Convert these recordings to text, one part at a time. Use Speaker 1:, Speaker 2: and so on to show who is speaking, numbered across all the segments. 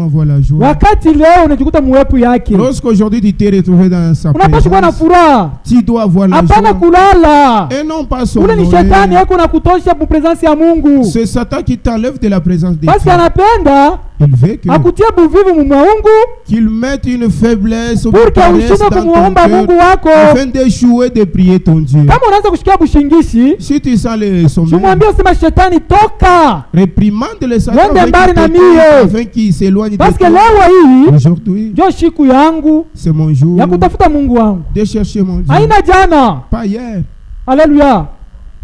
Speaker 1: Avoir la joie.
Speaker 2: Wakati leo unajikuta muwepo yake.
Speaker 1: Lorsqu'aujourd'hui tu t'es retrouvé dans sa
Speaker 2: Unapaswa kuwa na
Speaker 1: présence,
Speaker 2: furaha.
Speaker 1: tu dois avoir la
Speaker 2: Hapana
Speaker 1: joie
Speaker 2: kulala.
Speaker 1: et non pas
Speaker 2: Ule ni
Speaker 1: somnoler.
Speaker 2: shetani yako na kutosha mu presence ya Mungu.
Speaker 1: C'est Satan qui t'enlève de la présence de
Speaker 2: Parce
Speaker 1: Dieu.
Speaker 2: anapenda
Speaker 1: Il veut
Speaker 2: akutie buvivu mu Mungu
Speaker 1: qu'il mette une faiblesse ou
Speaker 2: pour
Speaker 1: une
Speaker 2: que
Speaker 1: paresse
Speaker 2: ushinde
Speaker 1: dans ton
Speaker 2: kumuomba
Speaker 1: cœur
Speaker 2: Mungu wako.
Speaker 1: afin d'échouer de prier ton Dieu.
Speaker 2: Kama unaanza kushikia bushingishi,
Speaker 1: Si tu sens le sommeil,
Speaker 2: tumwambie usema shetani toka.
Speaker 1: réprimande le Satan
Speaker 2: Wende mbali na mie.
Speaker 1: afin qu'il s'éloigne de
Speaker 2: Parce que
Speaker 1: toi.
Speaker 2: leo hii
Speaker 1: Aujourd'hui,
Speaker 2: ndio siku yangu
Speaker 1: c'est mon jour
Speaker 2: ya kutafuta Mungu wangu.
Speaker 1: de chercher mon Dieu.
Speaker 2: Haina jana.
Speaker 1: Pas hier.
Speaker 2: Haleluya.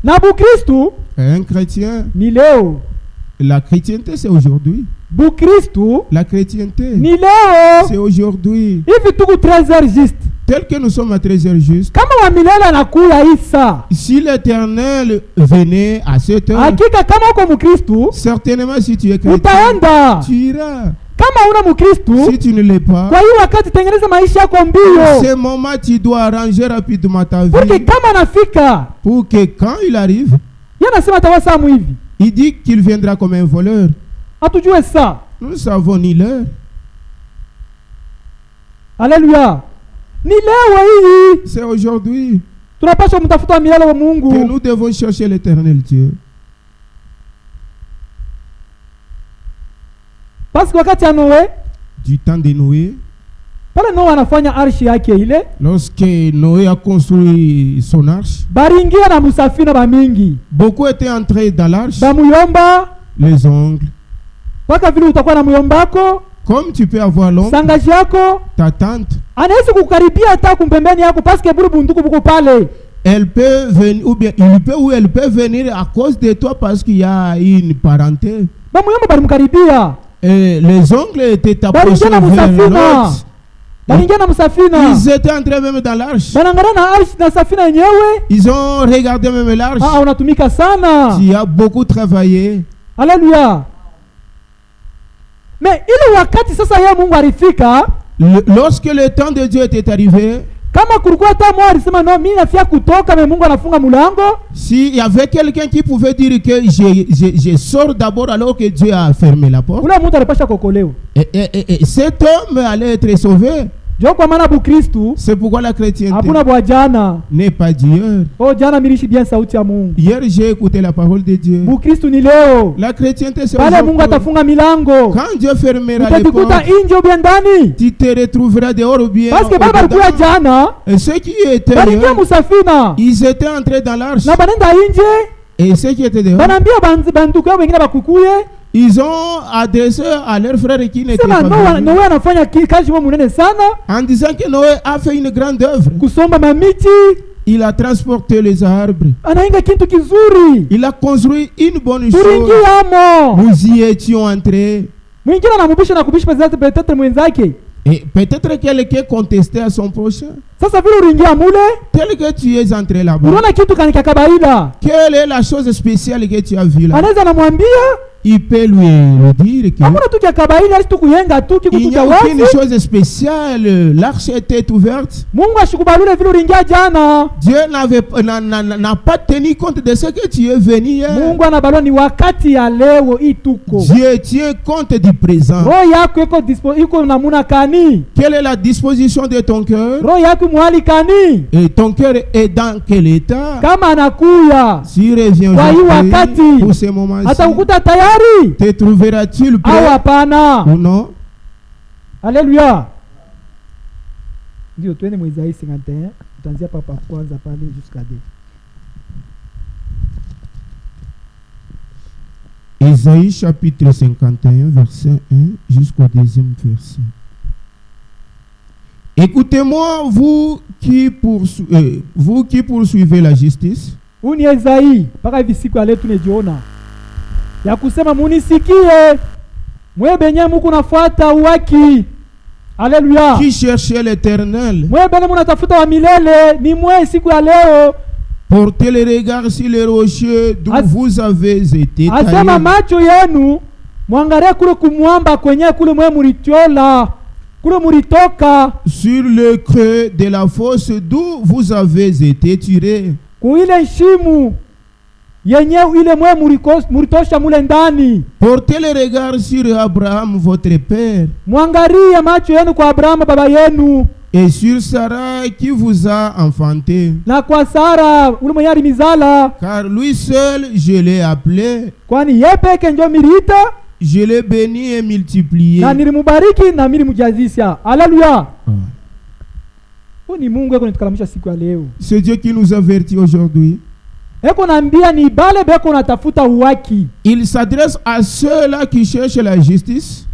Speaker 2: Na Bukristu
Speaker 1: Un chrétien,
Speaker 2: ni leo.
Speaker 1: la chrétienté c'est aujourd'hui.
Speaker 2: Bukristu
Speaker 1: La chrétienté
Speaker 2: ni leo.
Speaker 1: c'est aujourd'hui.
Speaker 2: Hivi tuku 13h juste.
Speaker 1: Tel que nous sommes à 13h juste.
Speaker 2: Kama wa milele anakuya Isa.
Speaker 1: Si l'Éternel venait à cette heure,
Speaker 2: Hakika kama uko Mkristu,
Speaker 1: certainement si tu es chrétien,
Speaker 2: utaenda.
Speaker 1: tu iras.
Speaker 2: Kama una Mkristu,
Speaker 1: Si tu ne l'es pas,
Speaker 2: kwa hiyo wakati tengeneza maisha yako
Speaker 1: à
Speaker 2: mbio.
Speaker 1: ce moment tu dois arranger rapidement ta
Speaker 2: Porque
Speaker 1: vie
Speaker 2: kama anafika,
Speaker 1: pour que quand il arrive,
Speaker 2: yeye anasema atawasamu hivi.
Speaker 1: il dit qu'il viendra comme un voleur.
Speaker 2: Hatujue saa.
Speaker 1: Nous ne savons ni l'heure.
Speaker 2: Haleluya. Ni leo hii.
Speaker 1: C'est aujourd'hui
Speaker 2: Tunapaswa mtafuta milele wa
Speaker 1: que
Speaker 2: Mungu.
Speaker 1: nous devons chercher l'Éternel Dieu.
Speaker 2: Parce que wakati ya Noe,
Speaker 1: Du temps de Noé,
Speaker 2: pale Noe anafanya arshi yake ile,
Speaker 1: lorsque Noé a construit son arche,
Speaker 2: baringia na musafina ba mingi.
Speaker 1: beaucoup étaient entrés dans l'arche,
Speaker 2: Ba muyomba,
Speaker 1: les ongles.
Speaker 2: paka vile utakuwa na myombako,
Speaker 1: Comme tu peux avoir l'ongle,
Speaker 2: sangaji yako,
Speaker 1: ta tante,
Speaker 2: anaweza kukaribia hata kumpembeni yako parce que buru bunduku buko pale.
Speaker 1: elle peut venir, ou bien il peut ou elle peut venir à cause de toi parce qu'il y a une parenté.
Speaker 2: Ba muyomba balimkaribia.
Speaker 1: Et les ongles étaient approchés
Speaker 2: Baringia na
Speaker 1: vers
Speaker 2: musafina.
Speaker 1: l'autre.
Speaker 2: Baringia na musafina.
Speaker 1: Ils étaient entrés même dans l'arche.
Speaker 2: Banangana na arshi na safina yenyewe.
Speaker 1: Ils ont regardé même l'arche.
Speaker 2: Ah, unatumika sana.
Speaker 1: Tu as beaucoup travaillé.
Speaker 2: Haleluya. Mais ile wakati sasa yeye Mungu alifika,
Speaker 1: Lorsque le temps de Dieu était arrivé,
Speaker 2: kama kulikuwa hata mwa alisema no mimi nafia kutoka na Mungu anafunga mlango,
Speaker 1: s'il y avait quelqu'un qui pouvait dire que je sors d'abord alors que Dieu a fermé la porte,
Speaker 2: ule mtu alipasha kokolewa.
Speaker 1: et cet homme allait être sauvé.
Speaker 2: Jo kwa maana Bukristu
Speaker 1: C'est pourquoi la chrétienté
Speaker 2: hakuna bwa jana.
Speaker 1: n'est pas d'hier.
Speaker 2: Oh jana milishi bien sauti ya Mungu.
Speaker 1: Hier, j'ai écouté la parole de Dieu.
Speaker 2: Bukristu ni leo.
Speaker 1: La chrétienté, c'est
Speaker 2: Pale Mungu
Speaker 1: aujourd'hui.
Speaker 2: atafunga milango.
Speaker 1: Quand Dieu fermera les
Speaker 2: Utajikuta
Speaker 1: portes,
Speaker 2: nje ou bien ndani.
Speaker 1: tu te retrouveras dehors ou bien
Speaker 2: Parce que baba alikuwa
Speaker 1: au-dedans.
Speaker 2: jana,
Speaker 1: Et ceux qui étaient
Speaker 2: balingia
Speaker 1: dehors,
Speaker 2: musafina.
Speaker 1: ils étaient entrés dans l'arche.
Speaker 2: Na banenda nje,
Speaker 1: Et ceux qui étaient dehors,
Speaker 2: banambia banduku yao wengine bakukuye.
Speaker 1: ils ont adressé à leurs frères qui n'étaient
Speaker 2: Sema
Speaker 1: pas venus,
Speaker 2: Noe anafanya kazi munene sana,
Speaker 1: en disant que Noé a fait une grande œuvre.
Speaker 2: kusomba mamiti,
Speaker 1: Il a transporté les arbres.
Speaker 2: anainga kintu kizuri.
Speaker 1: Il a construit une bonne chose.
Speaker 2: Turingiamo.
Speaker 1: Nous y étions entrés.
Speaker 2: Mwingine anamubisha na kubisha petete mwenzake.
Speaker 1: Et peut-être quelqu'un contestait à son prochain.
Speaker 2: Sasa vile uringia mule,
Speaker 1: Tel que tu es entré là-bas,
Speaker 2: unaona kitu kanika kabaida.
Speaker 1: quelle est la chose spéciale que tu as vue là?
Speaker 2: Anaweza anamwambia,
Speaker 1: Il peut lui dire que
Speaker 2: hakuna tu kia kabaida, ali tu kuyenga tu kitu
Speaker 1: il n'y
Speaker 2: cha
Speaker 1: a aucune
Speaker 2: wazi.
Speaker 1: chose spéciale. L'arche était ouverte.
Speaker 2: Mungu ashikubalule vile uringia jana.
Speaker 1: Dieu n'a pas tenu compte de ce que tu es venu hier.
Speaker 2: Mungu anabalua ni wakati ya leo ituko.
Speaker 1: Dieu tient compte du présent.
Speaker 2: Roho yako iko namuna kani?
Speaker 1: Quelle est la disposition de ton cœur?
Speaker 2: Roho yako mwali kani?
Speaker 1: Et ton cœur est dans quel état?
Speaker 2: Kama anakuya,
Speaker 1: S'il revient
Speaker 2: kwa hii
Speaker 1: aujourd'hui,
Speaker 2: wakati,
Speaker 1: pour ces moments-ci,
Speaker 2: atakukuta tayari
Speaker 1: te trouveras-tu
Speaker 2: au
Speaker 1: prêt
Speaker 2: hapana?
Speaker 1: ou non?
Speaker 2: Haleluya. Ndio twende Isaia 51, tutaanzia papa kwanza pale jusqu'à 2.
Speaker 1: Isaïe chapitre 51, verset 1 jusqu'au 2e verset. Écoutez-moi, vous qui poursuivez la justice.
Speaker 2: Huu ni Isaia mpaka hivi siku ya leo tunajiona ya kusema munisikie mwe benye muko nafuata uwaki. Haleluya.
Speaker 1: Qui cherchez l'Éternel,
Speaker 2: Mwe benye munatafuta wa milele ni mwe siku ya leo.
Speaker 1: portez les regards sur les rochers d'où vous avez été
Speaker 2: Asema
Speaker 1: taillés.
Speaker 2: macho yenu mwangalie kule kumwamba kwenye kule mwe mulitiola kule mulitoka,
Speaker 1: Sur le creux de la fosse d'où vous avez été tirés.
Speaker 2: kuile shimu yenye ile mwe muritosha mule ndani.
Speaker 1: Portez le regard sur Abraham, votre père,
Speaker 2: Mwangarie macho yenu kwa Abrahamu baba yenu,
Speaker 1: et sur Sarah qui vous a enfanté.
Speaker 2: na kwa Sara ule mwenye alimizala,
Speaker 1: Car lui seul, je l'ai appelé,
Speaker 2: kwani yeye peke ndio mirita
Speaker 1: je l'ai béni et multiplié.
Speaker 2: na nilimubariki na nilimjazisha. Haleluya. Huyu ni Mungu yako nitukalamusha siku ya leo.
Speaker 1: C'est Dieu qui nous avertit aujourd'hui.
Speaker 2: Eko naambia ni bale beko natafuta uwaki.
Speaker 1: Il s'adresse à ceux-là qui cherchent la justice.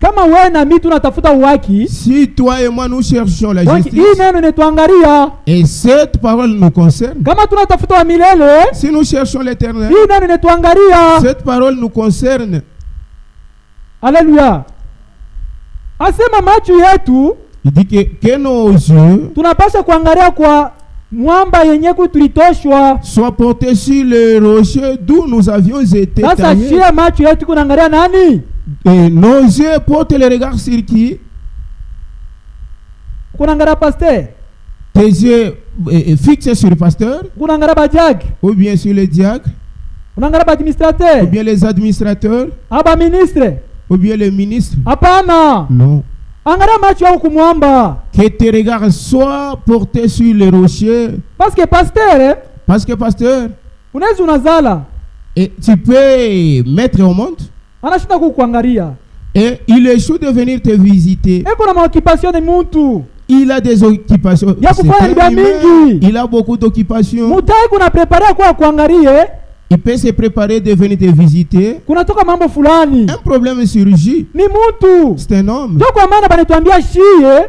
Speaker 2: Kama wewe na mimi tunatafuta uwaki,
Speaker 1: Si toi et moi nous cherchons la
Speaker 2: hii
Speaker 1: justice,
Speaker 2: neno inatuangalia.
Speaker 1: et cette parole nous concerne,
Speaker 2: Kama tunatafuta wa milele,
Speaker 1: si nous cherchons l'éternel,
Speaker 2: hii neno inatuangalia.
Speaker 1: cette parole nous concerne.
Speaker 2: Haleluya. Asema macho yetu
Speaker 1: Il dit que nos yeux
Speaker 2: tunapaswa kuangalia kwa mwamba yenye tulitoshwa.
Speaker 1: soient portés sur le rocher d'où nous avions été
Speaker 2: Sasa
Speaker 1: taillés.
Speaker 2: shia macho yetu kunaangalia nani?
Speaker 1: Et nos yeux portent le regard sur qui?
Speaker 2: Kunaangalia pasteur,
Speaker 1: Tes yeux fixés sur le pasteur,
Speaker 2: kunaangalia bajag,
Speaker 1: ou bien sur les diacres,
Speaker 2: kunaangalia
Speaker 1: ou
Speaker 2: administrateur,
Speaker 1: bien les administrateurs,
Speaker 2: aba ministre.
Speaker 1: ou bien les ministres.
Speaker 2: Hapana.
Speaker 1: Non.
Speaker 2: Angalia macho yako kumwamba.
Speaker 1: Que tes regards soient portés sur les rochers.
Speaker 2: Parce que pasteur,
Speaker 1: Parce que pasteur,
Speaker 2: unaweza unazala,
Speaker 1: et tu peux mettre au monde
Speaker 2: anashinda kukuangalia.
Speaker 1: et il échoue de venir te visiter.
Speaker 2: Eko na maoccupation ni muntu.
Speaker 1: Il a des occupations.
Speaker 2: Ya
Speaker 1: C'est
Speaker 2: kufanya
Speaker 1: un
Speaker 2: bia
Speaker 1: humain.
Speaker 2: mingi.
Speaker 1: Il a beaucoup d'occupations.
Speaker 2: Mutai kuna prepare kwa kuangalie,
Speaker 1: Il peut se préparer de venir te visiter.
Speaker 2: kunatoka mambo fulani.
Speaker 1: Un problème de chirurgie,
Speaker 2: Ni muntu.
Speaker 1: c'est un homme.
Speaker 2: Ndio kwa maana banatuambia shie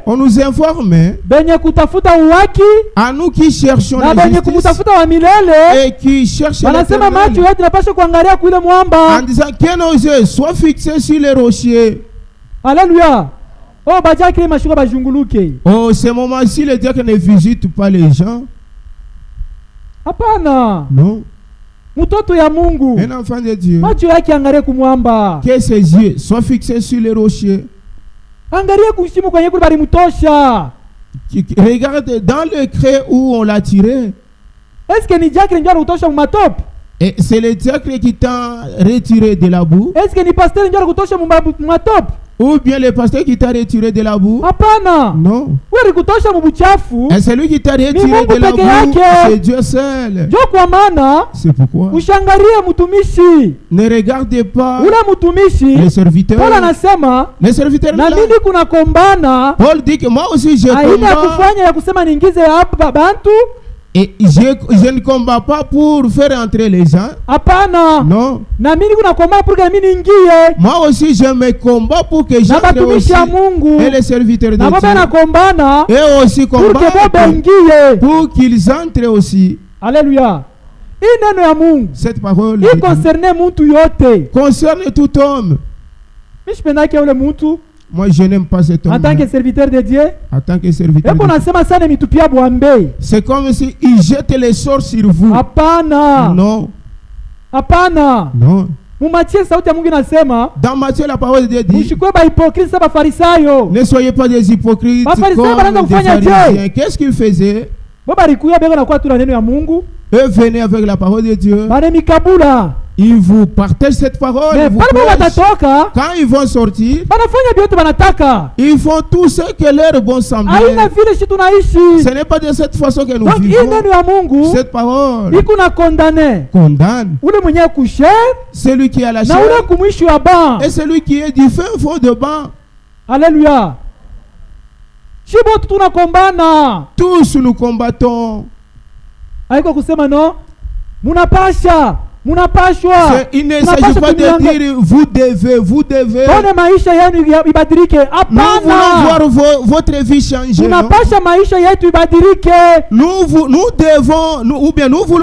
Speaker 1: On nous informe
Speaker 2: benye kutafuta uwaki
Speaker 1: à nous qui cherchons
Speaker 2: na
Speaker 1: la
Speaker 2: benye
Speaker 1: justice
Speaker 2: kumutafuta wa milele.
Speaker 1: et qui cherchent
Speaker 2: Wanasema macho
Speaker 1: l'éternel,
Speaker 2: yetu napasha kuangalia kuile
Speaker 1: en
Speaker 2: mwamba.
Speaker 1: disant que nos yeux soient fixés sur les rochers.
Speaker 2: Haleluya. Oh bajaki mashuka bajunguluke.
Speaker 1: Oh, ce moment-ci, le diacre ne visite pas les gens.
Speaker 2: Hapana.
Speaker 1: Non.
Speaker 2: Mtoto ya Mungu
Speaker 1: Un enfant de Dieu,
Speaker 2: macho yake angalie kumwamba,
Speaker 1: que ses yeux soient fixés sur les rochers,
Speaker 2: angalie kushimo kwenye kule balimutosha.
Speaker 1: qui regarde dans le creux où on l'a tiré.
Speaker 2: Eske ni Jacques ndio alikutosha mumatop?
Speaker 1: Et c'est le diacre qui t'a retiré de la boue,
Speaker 2: Eske ni pasteur ndio alikutosha mumatop?
Speaker 1: ou bien le pasteur qui t'a retiré de la boue.
Speaker 2: Hapana.
Speaker 1: Non.
Speaker 2: Wewe alikutosha mubuchafu.
Speaker 1: Et celui qui t'a retiré
Speaker 2: Mungu
Speaker 1: de la
Speaker 2: peke
Speaker 1: boue,
Speaker 2: yake.
Speaker 1: c'est Dieu seul.
Speaker 2: Ndio kwa maana
Speaker 1: C'est pourquoi
Speaker 2: ushangalie mtumishi.
Speaker 1: ne regardez pas
Speaker 2: Ule mtumishi
Speaker 1: les serviteurs.
Speaker 2: Paul anasema
Speaker 1: Les serviteurs
Speaker 2: na
Speaker 1: là.
Speaker 2: mimi kuna kombana
Speaker 1: Paul dit que moi aussi je
Speaker 2: aina ya
Speaker 1: combats.
Speaker 2: kufanya ya kusema niingize hapa bantu.
Speaker 1: Et je ne combats pas pour faire entrer les gens.
Speaker 2: Hapana.
Speaker 1: Non.
Speaker 2: Na mimi kuna kombana pour que mimi niingie.
Speaker 1: Moi aussi je me combats pour que
Speaker 2: Na
Speaker 1: j'entre
Speaker 2: batumishi
Speaker 1: aussi.
Speaker 2: ya Mungu
Speaker 1: Et les serviteurs de
Speaker 2: na baba na
Speaker 1: Dieu.
Speaker 2: kombana
Speaker 1: Et aussi
Speaker 2: pour que bo
Speaker 1: combattre
Speaker 2: bengie.
Speaker 1: pour qu'ils entrent aussi.
Speaker 2: Haleluya. Hii neno ya Mungu
Speaker 1: Cette parole
Speaker 2: hii concerne muntu yote.
Speaker 1: concerne tout homme.
Speaker 2: Mimi sipendake ule muntu
Speaker 1: Moi je n'aime pas cet homme.
Speaker 2: en tant que serviteur de Dieu.
Speaker 1: En tant que serviteur
Speaker 2: Eko
Speaker 1: de Dieu.
Speaker 2: nasema sana mitupia bwambe.
Speaker 1: C'est comme si il jette les sorts sur vous.
Speaker 2: Hapana.
Speaker 1: Non.
Speaker 2: Hapana.
Speaker 1: Non.
Speaker 2: Mumatie sauti ya Mungu inasema
Speaker 1: Dans Matthieu, la parole de Dieu dit:
Speaker 2: mshikwe ba hypocrite sa Farisayo.
Speaker 1: ne soyez pas des hypocrites
Speaker 2: Bafarisayo banaanza
Speaker 1: comme des
Speaker 2: kufanya je?
Speaker 1: pharisiens. Qu'est-ce qu'ils faisaient?
Speaker 2: Bo barikuya beko na kwa tu na neno ya Mungu.
Speaker 1: Eux venaient avec la parole de Dieu.
Speaker 2: Bane mikabula.
Speaker 1: Ils vous partagent cette parole.
Speaker 2: Mais
Speaker 1: Ils vous
Speaker 2: pale
Speaker 1: prêchent.
Speaker 2: watatoka
Speaker 1: Quand ils vont sortir,
Speaker 2: banafanya vyote banataka.
Speaker 1: ils font tout ce que leur bon semble.
Speaker 2: Aina vile shi tunaishi.
Speaker 1: Ce n'est pas de cette façon que nous
Speaker 2: Donc hii
Speaker 1: vivons.
Speaker 2: neno ya Mungu
Speaker 1: Cette parole
Speaker 2: iko na condamné
Speaker 1: condamne
Speaker 2: ule mwenye kusher
Speaker 1: celui qui a la
Speaker 2: na
Speaker 1: chair
Speaker 2: ule kumwisho ya ban.
Speaker 1: et celui qui est du fin fond de banc.
Speaker 2: Haleluya. Shibo tunakombana.
Speaker 1: Tous nous combattons.
Speaker 2: Haiko kusema no. Munapashwa.
Speaker 1: Il ne s'agit pas de dire vous devez.
Speaker 2: Tone maisha yenu ibadilike.
Speaker 1: Nous voulons
Speaker 2: Hapana.
Speaker 1: voir votre vie changer. non?
Speaker 2: Tunapasha maisha yetu ibadilike.
Speaker 1: Nous voulons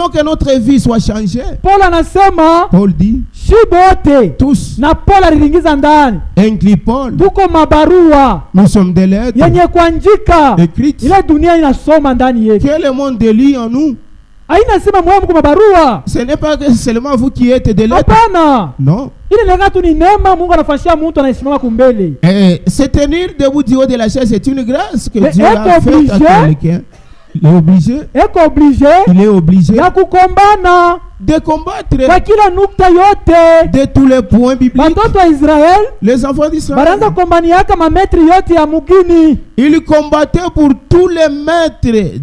Speaker 1: que notre vie soit changée.
Speaker 2: Paul anasema
Speaker 1: Paul dit,
Speaker 2: shibote
Speaker 1: tous,
Speaker 2: na Paul aliingiza ndani.
Speaker 1: inclut Paul,
Speaker 2: Tuko mabarua
Speaker 1: nous sommes des lettres
Speaker 2: yenye kuandika.
Speaker 1: écrites
Speaker 2: Ile dunia inasoma ndani yetu.
Speaker 1: que le monde lit en nous.
Speaker 2: Haina sema mwe mko mabarua.
Speaker 1: Ce n'est pas que seulement vous qui êtes des lettres.
Speaker 2: Hapana.
Speaker 1: Non.
Speaker 2: Ile lenga tu ni neema Mungu anafanyia mtu anasimama kumbele.
Speaker 1: Se tenir debout du haut de la chaise, c'est une grâce que
Speaker 2: Mais
Speaker 1: Dieu a
Speaker 2: être
Speaker 1: faite à
Speaker 2: obligé
Speaker 1: quelqu'un. il est obligé,
Speaker 2: eko oblige
Speaker 1: il est obligé
Speaker 2: ya kukombana
Speaker 1: de combattre
Speaker 2: kwa kila nukta yote.
Speaker 1: de tous les points bibliques.
Speaker 2: Batoto wa Israel
Speaker 1: Les enfants d'Israël,
Speaker 2: baranza kombaniaka mametri yote ya mugini.
Speaker 1: ils combattaient pour tous les maîtres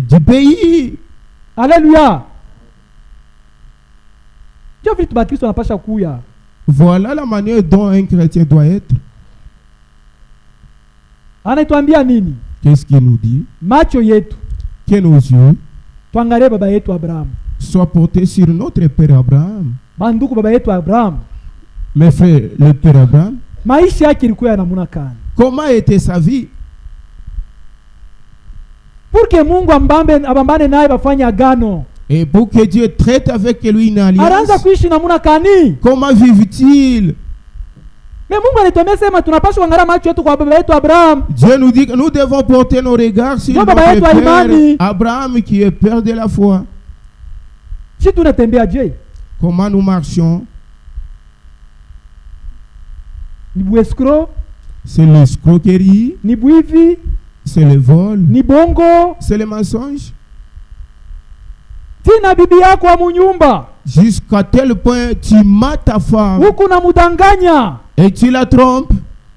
Speaker 1: du pays.
Speaker 2: Haleluya. Ndio vitu Bakristo wanapasha kuya.
Speaker 1: Voilà la manière dont un chrétien doit être.
Speaker 2: Anaituambia nini?
Speaker 1: Qu'est-ce qu'il nous dit?
Speaker 2: Macho yetu
Speaker 1: Que nos yeux
Speaker 2: tuangalie baba yetu Abraham,
Speaker 1: soient portés sur notre père Abraham.
Speaker 2: banduku baba yetu Abraham,
Speaker 1: Mes frères, le père Abraham,
Speaker 2: maisha yake ilikuwa ya namna gani?
Speaker 1: comment était sa vie?
Speaker 2: Pour que Mungu abambane naye bafanye agano,
Speaker 1: Et pour que Dieu traite avec lui une alliance,
Speaker 2: anaanza kuishi namna gani?
Speaker 1: comment vivent-ils?
Speaker 2: Mais Mungu alituambia sema tunapaswa kuangalia macho yetu kwa baba yetu Abraham.
Speaker 1: Dieu nous dit que nous devons porter nos regards sur
Speaker 2: Ndio
Speaker 1: notre
Speaker 2: baba yetu wa
Speaker 1: père
Speaker 2: imani.
Speaker 1: Abraham qui est père de la foi.
Speaker 2: Si tunatembea je?
Speaker 1: Comment nous marchons?
Speaker 2: Ni buescro,
Speaker 1: C'est l'escroquerie,
Speaker 2: ni buivi,
Speaker 1: c'est le vol,
Speaker 2: ni bongo.
Speaker 1: c'est le mensonge.
Speaker 2: Tina bibi yako wa munyumba,
Speaker 1: Jusqu'à tel point tu mens ta femme
Speaker 2: huku na mudanganya.
Speaker 1: et tu la trompes.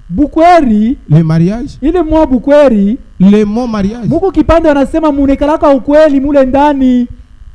Speaker 2: Bukweri,
Speaker 1: Le mariage,
Speaker 2: ile mwa bukweri,
Speaker 1: le mot mariage.
Speaker 2: Mungu kipande anasema munekalaka ukweli mule ndani.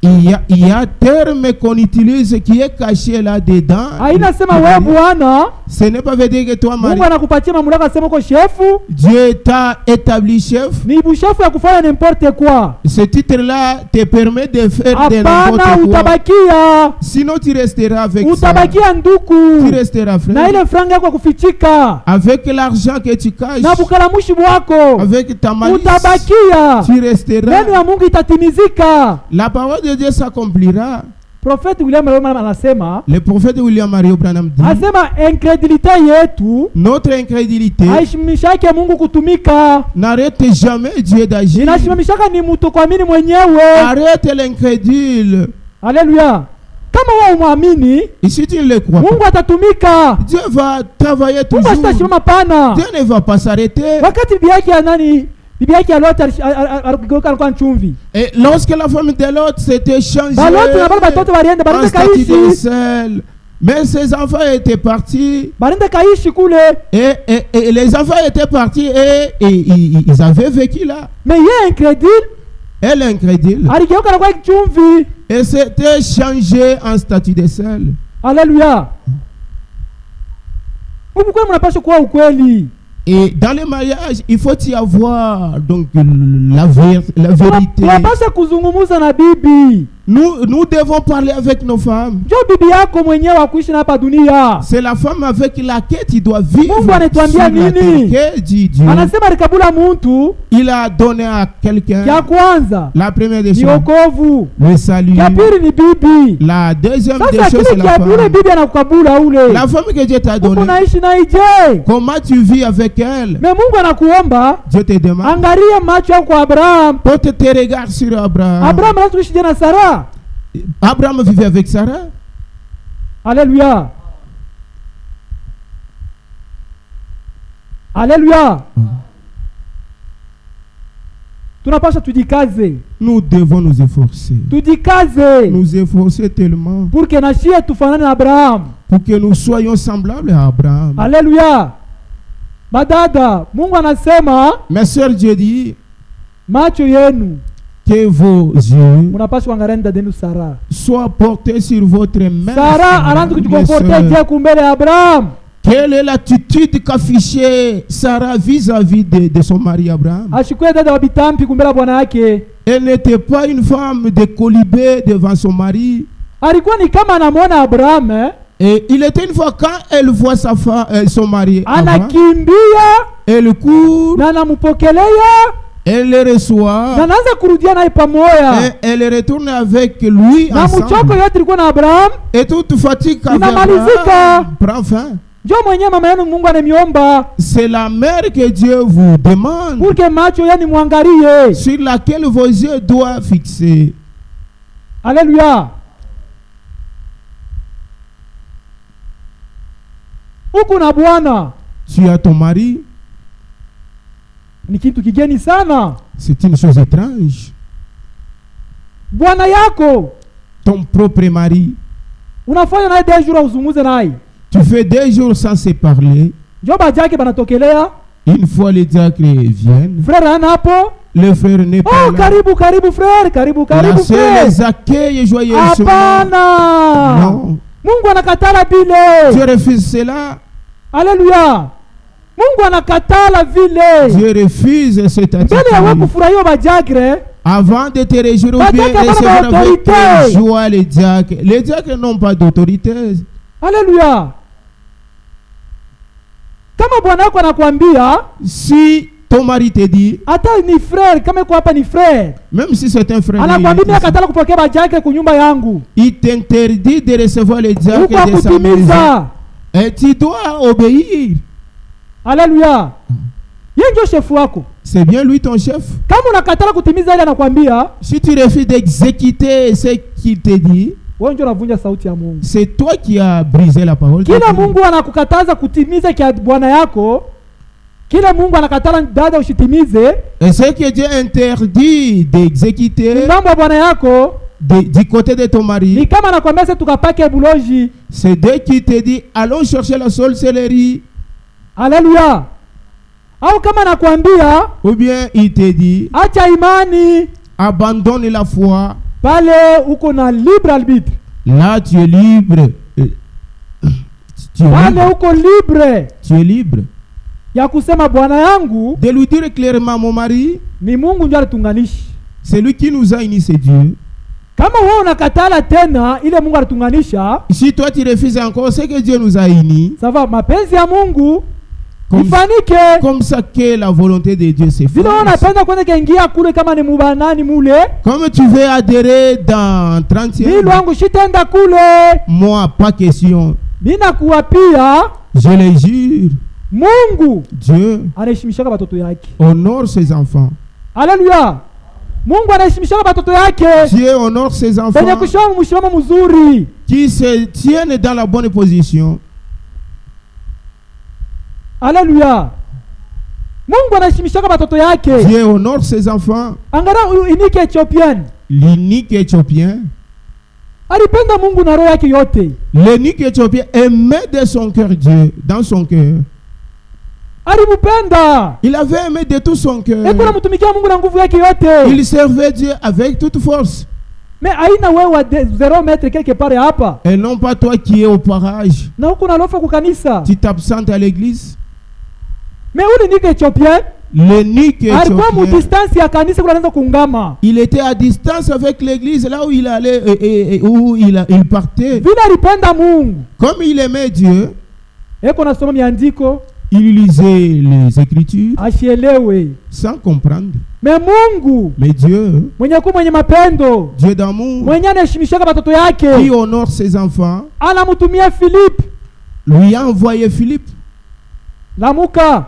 Speaker 1: Il y a terme qu'on utilise qui est caché là-dedans.
Speaker 2: Haina sema wewe bwana,
Speaker 1: Ce n'est pas veut dire que toi, Marie,
Speaker 2: Mungu anakupatia mamlaka sema uko shefu,
Speaker 1: Dieu t'a établi chef.
Speaker 2: ni bushefu ya kufanya n'importe quoi.
Speaker 1: Ce titre-là te permet de faire de
Speaker 2: Hapana,
Speaker 1: n'importe quoi.
Speaker 2: utabakia.
Speaker 1: Sinon, tu resteras avec ça.
Speaker 2: Utabakia
Speaker 1: Tu
Speaker 2: nduku.
Speaker 1: resteras
Speaker 2: Na
Speaker 1: frère.
Speaker 2: ile franga yako kufichika.
Speaker 1: Avec l'argent que tu caches,
Speaker 2: Na bukalamushi bwako.
Speaker 1: avec ta malice,
Speaker 2: Utabakia.
Speaker 1: tu resteras.
Speaker 2: Neno ya Mungu itatimizika.
Speaker 1: La parole de Dieu s'accomplira.
Speaker 2: Prophète William Branham anasema,
Speaker 1: Le prophète William Mario Branham dit,
Speaker 2: asema incredulité yetu
Speaker 1: notre incrédulité
Speaker 2: haishimishake Mungu kutumika.
Speaker 1: n'arrête jamais Dieu d'agir.
Speaker 2: Inashimamishaka ni mtu kuamini mwenyewe.
Speaker 1: Arrête l'incrédule.
Speaker 2: Haleluya. Kama wewe umwamini,
Speaker 1: Et si tu ne le crois
Speaker 2: Mungu
Speaker 1: pas,
Speaker 2: atatumika.
Speaker 1: Dieu va travailler
Speaker 2: Mungu
Speaker 1: toujours.
Speaker 2: asitasimama pana.
Speaker 1: Dieu ne va pas s'arrêter.
Speaker 2: Wakati bibi yake ya nani, bibi yake ya Lot alikuwa chumvi.
Speaker 1: Et lorsque la femme de l'autre s'était changée,
Speaker 2: Baloti na bale batoto balienda
Speaker 1: en
Speaker 2: balinde
Speaker 1: statut de
Speaker 2: kaishi.
Speaker 1: sel, mais ses enfants étaient partis
Speaker 2: Balinde kaishi kule.
Speaker 1: et les enfants étaient partis et ils avaient vécu là.
Speaker 2: Mais yeye incrédule
Speaker 1: Elle incrédule
Speaker 2: aligeuka na kwa chumvi.
Speaker 1: et s'était changé en statut de sel.
Speaker 2: Haleluya. Mungu kwa mnapaswa kuwa ukweli.
Speaker 1: Et dans le mariage, il faut y avoir donc la vérité.
Speaker 2: Tunapaswa kuzungumza na bibi.
Speaker 1: Nous devons parler avec nos femmes.
Speaker 2: Jo bibi yako mwenyewe wa kuishi na hapa dunia.
Speaker 1: C'est la femme avec laquelle tu dois vivre.
Speaker 2: Mungu anatuambia
Speaker 1: sur la
Speaker 2: nini?
Speaker 1: terre. Que dit Dieu?
Speaker 2: Anasema alikabula muntu
Speaker 1: Il a donné à quelqu'un
Speaker 2: ya kwanza
Speaker 1: la première des
Speaker 2: ni
Speaker 1: choses,
Speaker 2: wokovu.
Speaker 1: le salut.
Speaker 2: Ya pili ni bibi.
Speaker 1: La deuxième des
Speaker 2: Sasa
Speaker 1: choses, c'est
Speaker 2: kile
Speaker 1: la
Speaker 2: kia ule
Speaker 1: femme.
Speaker 2: bibi anakukabula ule.
Speaker 1: La femme que Dieu t'a
Speaker 2: Mungu
Speaker 1: donnée.
Speaker 2: naishi na ije.
Speaker 1: Comment tu vis avec elle?
Speaker 2: Me Mungu anakuomba
Speaker 1: Dieu te demande.
Speaker 2: angalia macho yako kwa Abraham.
Speaker 1: Porte tes regards sur Abraham.
Speaker 2: Abraham anatuishi na Sara.
Speaker 1: Abraham vivait avec Sarah.
Speaker 2: Haleluya. Haleluya. Tunapaswa tujikaze.
Speaker 1: Nous devons nous efforcer.
Speaker 2: Tujikaze.
Speaker 1: Nous efforcer tellement
Speaker 2: Pour que na shie tufanane na Abraham.
Speaker 1: pour que nous soyons semblables à Abraham.
Speaker 2: Haleluya. Badada, Mungu anasema
Speaker 1: Mes sœurs, Dieu dit
Speaker 2: macho yenu
Speaker 1: que vos yeux
Speaker 2: munapaswa kuangalia dada yenu Sara.
Speaker 1: soient portés sur votre mère.
Speaker 2: Sara anaanza kujikomportea je kumbele ya Abraham.
Speaker 1: Quelle est l'attitude qu'affichait Sarah vis-à-vis de son mari Abraham?
Speaker 2: Ashikwe dada wa bitampi kumbele bwana yake.
Speaker 1: Elle n'était pas une femme de colibé devant son mari.
Speaker 2: Alikuwa ni kama anamwona Abraham
Speaker 1: Et il était une fois quand elle voit sa femme, son mari,
Speaker 2: anakimbia
Speaker 1: elle court,
Speaker 2: na anamupokelea
Speaker 1: elle le reçoit,
Speaker 2: na anaanza kurudia naye pamoja.
Speaker 1: et elle retourne avec lui
Speaker 2: Na mchoko
Speaker 1: ensemble.
Speaker 2: yote ilikuwa na Abraham.
Speaker 1: Et toute fatigue avec
Speaker 2: Inamalizika.
Speaker 1: Abraham prend fin.
Speaker 2: Ndio mwenyewe mama yenu Mungu anamiomba
Speaker 1: C'est la mère que Dieu vous demande,
Speaker 2: pour que macho yenu muangalie.
Speaker 1: sur laquelle vos yeux doivent fixer.
Speaker 2: Haleluya. Uko na bwana
Speaker 1: Tu as ton mari,
Speaker 2: ni kitu kigeni sana.
Speaker 1: C'est une chose étrange.
Speaker 2: Bwana yako
Speaker 1: Ton propre mari,
Speaker 2: unafanya naye 2 jours uzunguze naye,
Speaker 1: tu fais 2 jours sans se parler.
Speaker 2: njo bajake banatokelea,
Speaker 1: Une fois les diacres viennent,
Speaker 2: frère ana hapo,
Speaker 1: le frère n'est pas
Speaker 2: oh
Speaker 1: là.
Speaker 2: karibu karibu frère, karibu
Speaker 1: La
Speaker 2: karibu
Speaker 1: sœur
Speaker 2: frère.
Speaker 1: les accueille joyeusement.
Speaker 2: Hapana,
Speaker 1: Non,
Speaker 2: Mungu anakatala vile.
Speaker 1: Dieu refuse cela.
Speaker 2: Haleluya, Mungu anakatala vile.
Speaker 1: Dieu refuse cette
Speaker 2: Mbele ya wewe
Speaker 1: attitude.
Speaker 2: kufurahia bajake,
Speaker 1: Avant de te réjouir ou bien
Speaker 2: Diacre n'a pas
Speaker 1: recevoir avec
Speaker 2: d'autorité.
Speaker 1: joie les diacres. Les diacres n'ont pas d'autorité.
Speaker 2: haleluya. Kama bwana yako anakuambia
Speaker 1: Si ton mari te dit,
Speaker 2: hata ni frère, kama iko hapa ni frère,
Speaker 1: même si c'est un frère,
Speaker 2: anakuambia mimi akatala kupokea bajake kunyumba yangu,
Speaker 1: il t'interdit de recevoir les
Speaker 2: huko
Speaker 1: diacres de sa maison.
Speaker 2: akutimiza.
Speaker 1: Et tu dois obéir.
Speaker 2: Haleluya, yeye ndio shefu wako.
Speaker 1: C'est bien lui ton chef.
Speaker 2: Kama unakatala kutimiza ile anakuambia,
Speaker 1: Si tu refuses d'exécuter ce qu'il te dit,
Speaker 2: wewe ndio unavunja sauti ya Mungu.
Speaker 1: c'est toi qui as brisé la parole de
Speaker 2: Kila
Speaker 1: Dieu.
Speaker 2: Mungu anakukataza kutimiza kia bwana yako, kila Mungu anakatala dada usitimize
Speaker 1: Et ce que Dieu interdit d'exécuter
Speaker 2: mambo ya bwana yako,
Speaker 1: du côté de ton
Speaker 2: ni
Speaker 1: mari,
Speaker 2: kama anakuambia sasa tukapake buloji.
Speaker 1: c'est Dieu qui te dit allons chercher la sorcellerie.
Speaker 2: Haleluya. Au kama anakuambia
Speaker 1: Ou bien il te dit
Speaker 2: acha imani,
Speaker 1: abandonne la foi.
Speaker 2: pale uko na libre arbitre,
Speaker 1: Là tu es libre. Tu es
Speaker 2: pale
Speaker 1: libre.
Speaker 2: uko libre
Speaker 1: Tu es libre
Speaker 2: ya kusema bwana yangu
Speaker 1: de lui dire clairement mon mari,
Speaker 2: ni Mungu ndio alitunganisha.
Speaker 1: c'est lui qui nous a unis, c'est Dieu.
Speaker 2: Kama wewe unakatala tena ile Mungu alitunganisha,
Speaker 1: Si toi tu refuses encore ce que Dieu nous a unis,
Speaker 2: sawa, mapenzi ya Mungu
Speaker 1: comme,
Speaker 2: ifanike.
Speaker 1: comme ça que la volonté de Dieu se
Speaker 2: Vile wewe
Speaker 1: fait.
Speaker 2: unapenda kwenda kaingia kule, kama ni mubanani mule,
Speaker 1: Comme tu veux adhérer dans 30e
Speaker 2: mimi wangu shitenda kule.
Speaker 1: mois, pas question.
Speaker 2: Mina kuwapia
Speaker 1: Je le jure,
Speaker 2: Mungu
Speaker 1: Dieu
Speaker 2: anaheshimishaka watoto yake.
Speaker 1: honore ses enfants.
Speaker 2: Haleluya, Mungu anaheshimishaka watoto yake
Speaker 1: Dieu honore ses
Speaker 2: penye
Speaker 1: enfants
Speaker 2: kushoma mshimamo mzuri.
Speaker 1: qui se tiennent dans la bonne position.
Speaker 2: Haleluya, Mungu anaheshimishaka watoto yake.
Speaker 1: Dieu honore ses enfants.
Speaker 2: Angalia huyu inike Ethiopian
Speaker 1: L'unique éthiopien,
Speaker 2: alipenda Mungu na roho yake yote,
Speaker 1: l'unique éthiopien aimait de son cœur Dieu, dans son cœur.
Speaker 2: alimupenda
Speaker 1: Il avait aimé de tout son cœur.
Speaker 2: eko namtumikia Mungu na nguvu yake yote.
Speaker 1: Il servait Dieu avec toute force.
Speaker 2: Mais aina wewe wa 0 metre quelque part hapa
Speaker 1: Et non pas toi qui es au parage.
Speaker 2: na huko nalofa kukanisa.
Speaker 1: Tu t'absentes à l'église.
Speaker 2: Mais ule nike Ethiopian
Speaker 1: L'unique
Speaker 2: alikuwa mu
Speaker 1: éthiopien,
Speaker 2: distance ya kanisa kwa anaanza kuungama.
Speaker 1: il était à distance avec l'église, là où il allait et où il partait.
Speaker 2: Vile alipenda Mungu,
Speaker 1: Comme il aimait Dieu,
Speaker 2: eko nasoma miandiko
Speaker 1: il lisait les Écritures
Speaker 2: ashielewe.
Speaker 1: sans comprendre.
Speaker 2: Mais Mungu
Speaker 1: Mais Dieu,
Speaker 2: mwenye mapendo,
Speaker 1: Dieu d'amour,
Speaker 2: mwenye anaheshimishaka watoto
Speaker 1: qui
Speaker 2: yake,
Speaker 1: honore ses enfants,
Speaker 2: anamutumia Philippe,
Speaker 1: lui a envoyé Philippe.
Speaker 2: lamuka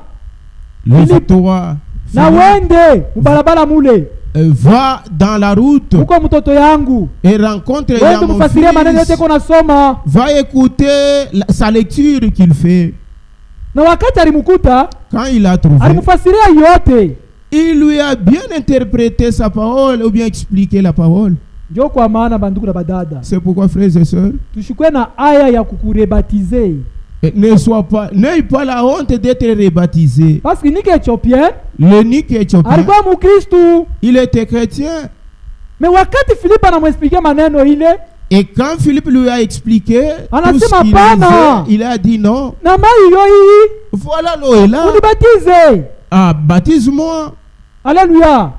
Speaker 1: Lève-toi,
Speaker 2: na
Speaker 1: Philippe,
Speaker 2: wende mubarabara mule,
Speaker 1: va dans la route
Speaker 2: uko mtoto yangu,
Speaker 1: et rencontre
Speaker 2: wende
Speaker 1: mon
Speaker 2: mufasirie maneno yote
Speaker 1: fils.
Speaker 2: ko nasoma.
Speaker 1: Va écouter sa lecture qu'il fait.
Speaker 2: Na wakati alimukuta
Speaker 1: Quand il a trouvé,
Speaker 2: alimufasiria yote.
Speaker 1: il lui a bien interprété sa parole ou bien expliqué la parole.
Speaker 2: Ndio kwa maana bandugu na badada,
Speaker 1: C'est pourquoi, frères et sœurs,
Speaker 2: tushikwe na aya ya kukurebatize,
Speaker 1: n'aie pas la honte d'être rebaptisé.
Speaker 2: parce que nike Ethiopian
Speaker 1: L'unique éthiopien,
Speaker 2: alikuwa Mukristu.
Speaker 1: il était chrétien.
Speaker 2: Mais wakati Filipo anamwexplikia maneno ile,
Speaker 1: Et quand Philippe lui a expliqué tout
Speaker 2: Anasema
Speaker 1: ce qu'il
Speaker 2: hapana.
Speaker 1: disait, il a dit non.
Speaker 2: na mai hiyo hii
Speaker 1: Voilà l'eau est là.
Speaker 2: unibatize.
Speaker 1: Ah, baptise-moi.
Speaker 2: Haleluya,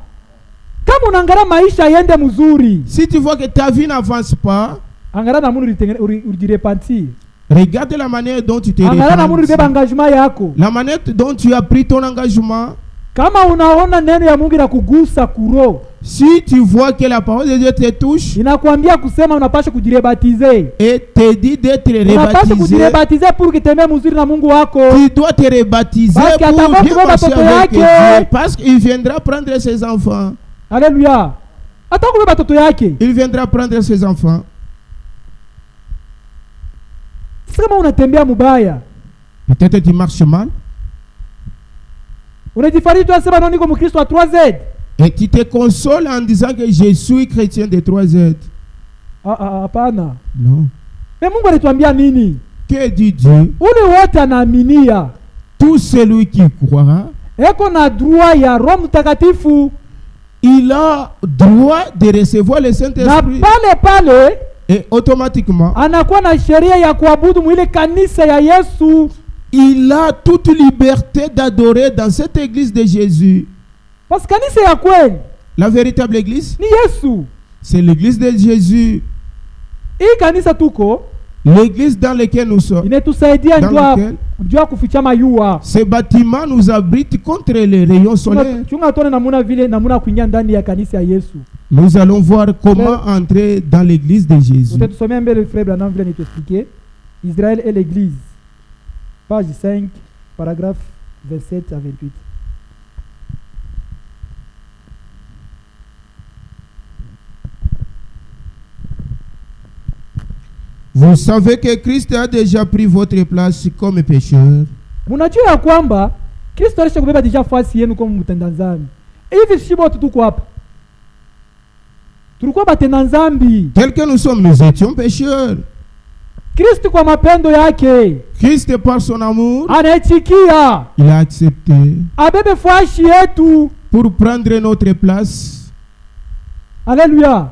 Speaker 2: kama unaangalia maisha yende mzuri,
Speaker 1: Si tu vois que ta vie n'avance pas,
Speaker 2: angalia na mundu ulijirepentir,
Speaker 1: regarde la manière dont tu te
Speaker 2: angalia na mundu ulibeba
Speaker 1: repens.
Speaker 2: engagement yako.
Speaker 1: La manière dont tu as pris ton engagement.
Speaker 2: Kama unaona neno ya Mungu inakugusa kuro,
Speaker 1: Si tu vois que la parole de Dieu te touche
Speaker 2: inakwambia kusema unapaswa kujirebatize,
Speaker 1: et te dit d'être
Speaker 2: unapaswa
Speaker 1: rebaptisé,
Speaker 2: kujirebatize pour kitembee mzuri na Mungu wako.
Speaker 1: tu dois te rebaptiser
Speaker 2: Parce
Speaker 1: pour
Speaker 2: qu'attends
Speaker 1: bien
Speaker 2: que
Speaker 1: marcher
Speaker 2: watoto
Speaker 1: avec
Speaker 2: yake.
Speaker 1: Dieu. Parce qu'il viendra prendre ses enfants.
Speaker 2: Haleluya, hata kubeba watoto yake.
Speaker 1: Il viendra prendre ses enfants.
Speaker 2: Sasa kama unatembea mubaya,
Speaker 1: Peut-être tu marches mal.
Speaker 2: Unajifariji tu asema no niko Mkristo wa 3Z.
Speaker 1: Et tu te consoles en disant que je suis chrétien de 3Z.
Speaker 2: Hapana.
Speaker 1: Non.
Speaker 2: Mais Mungu alituambia nini?
Speaker 1: Que dit Dieu?
Speaker 2: Ule wote anaaminia.
Speaker 1: Tout celui qui croira,
Speaker 2: eko na droit ya Roho Mtakatifu.
Speaker 1: Il a droit de recevoir le Saint-Esprit.
Speaker 2: Na pale
Speaker 1: et automatiquement
Speaker 2: anakuwa na sheria ya kuabudu mwile kanisa ya Yesu.
Speaker 1: Il a toute liberté d'adorer dans cette église de Jésus.
Speaker 2: Parce que kanisa ya kweli,
Speaker 1: la véritable église,
Speaker 2: ni Yesu.
Speaker 1: C'est l'église de Jésus.
Speaker 2: Hii kanisa tuko,
Speaker 1: l'église dans laquelle nous sommes,
Speaker 2: inetusaidia njua kufichama yua.
Speaker 1: Ce bâtiment nous abrite contre les rayons solaires.
Speaker 2: Chunga tone namuna vile namuna kuingia ndani ya kanisa ya Yesu.
Speaker 1: Nous allons voir comment entrer dans l'église de Jésus.
Speaker 2: Utetusomea mbele frère Branham vile nituexpliquer. Israël et l'église. Page 5, paragraphe 27 à 28.
Speaker 1: Vous savez que Christ a déjà pris votre place comme pécheur.
Speaker 2: Munajua ya kwamba Kristo alishakubeba deja fasi yenu kama mtenda dhambi. Hivi sisi wote tuko hapa, tulikuwa batenda dhambi.
Speaker 1: Tel que nous sommes, nous étions pécheurs.
Speaker 2: Kristo kwa mapendo yake,
Speaker 1: Christ par son amour,
Speaker 2: anaitikia,
Speaker 1: il a accepté
Speaker 2: abebe fasi yetu
Speaker 1: pour prendre notre place.
Speaker 2: Alléluia.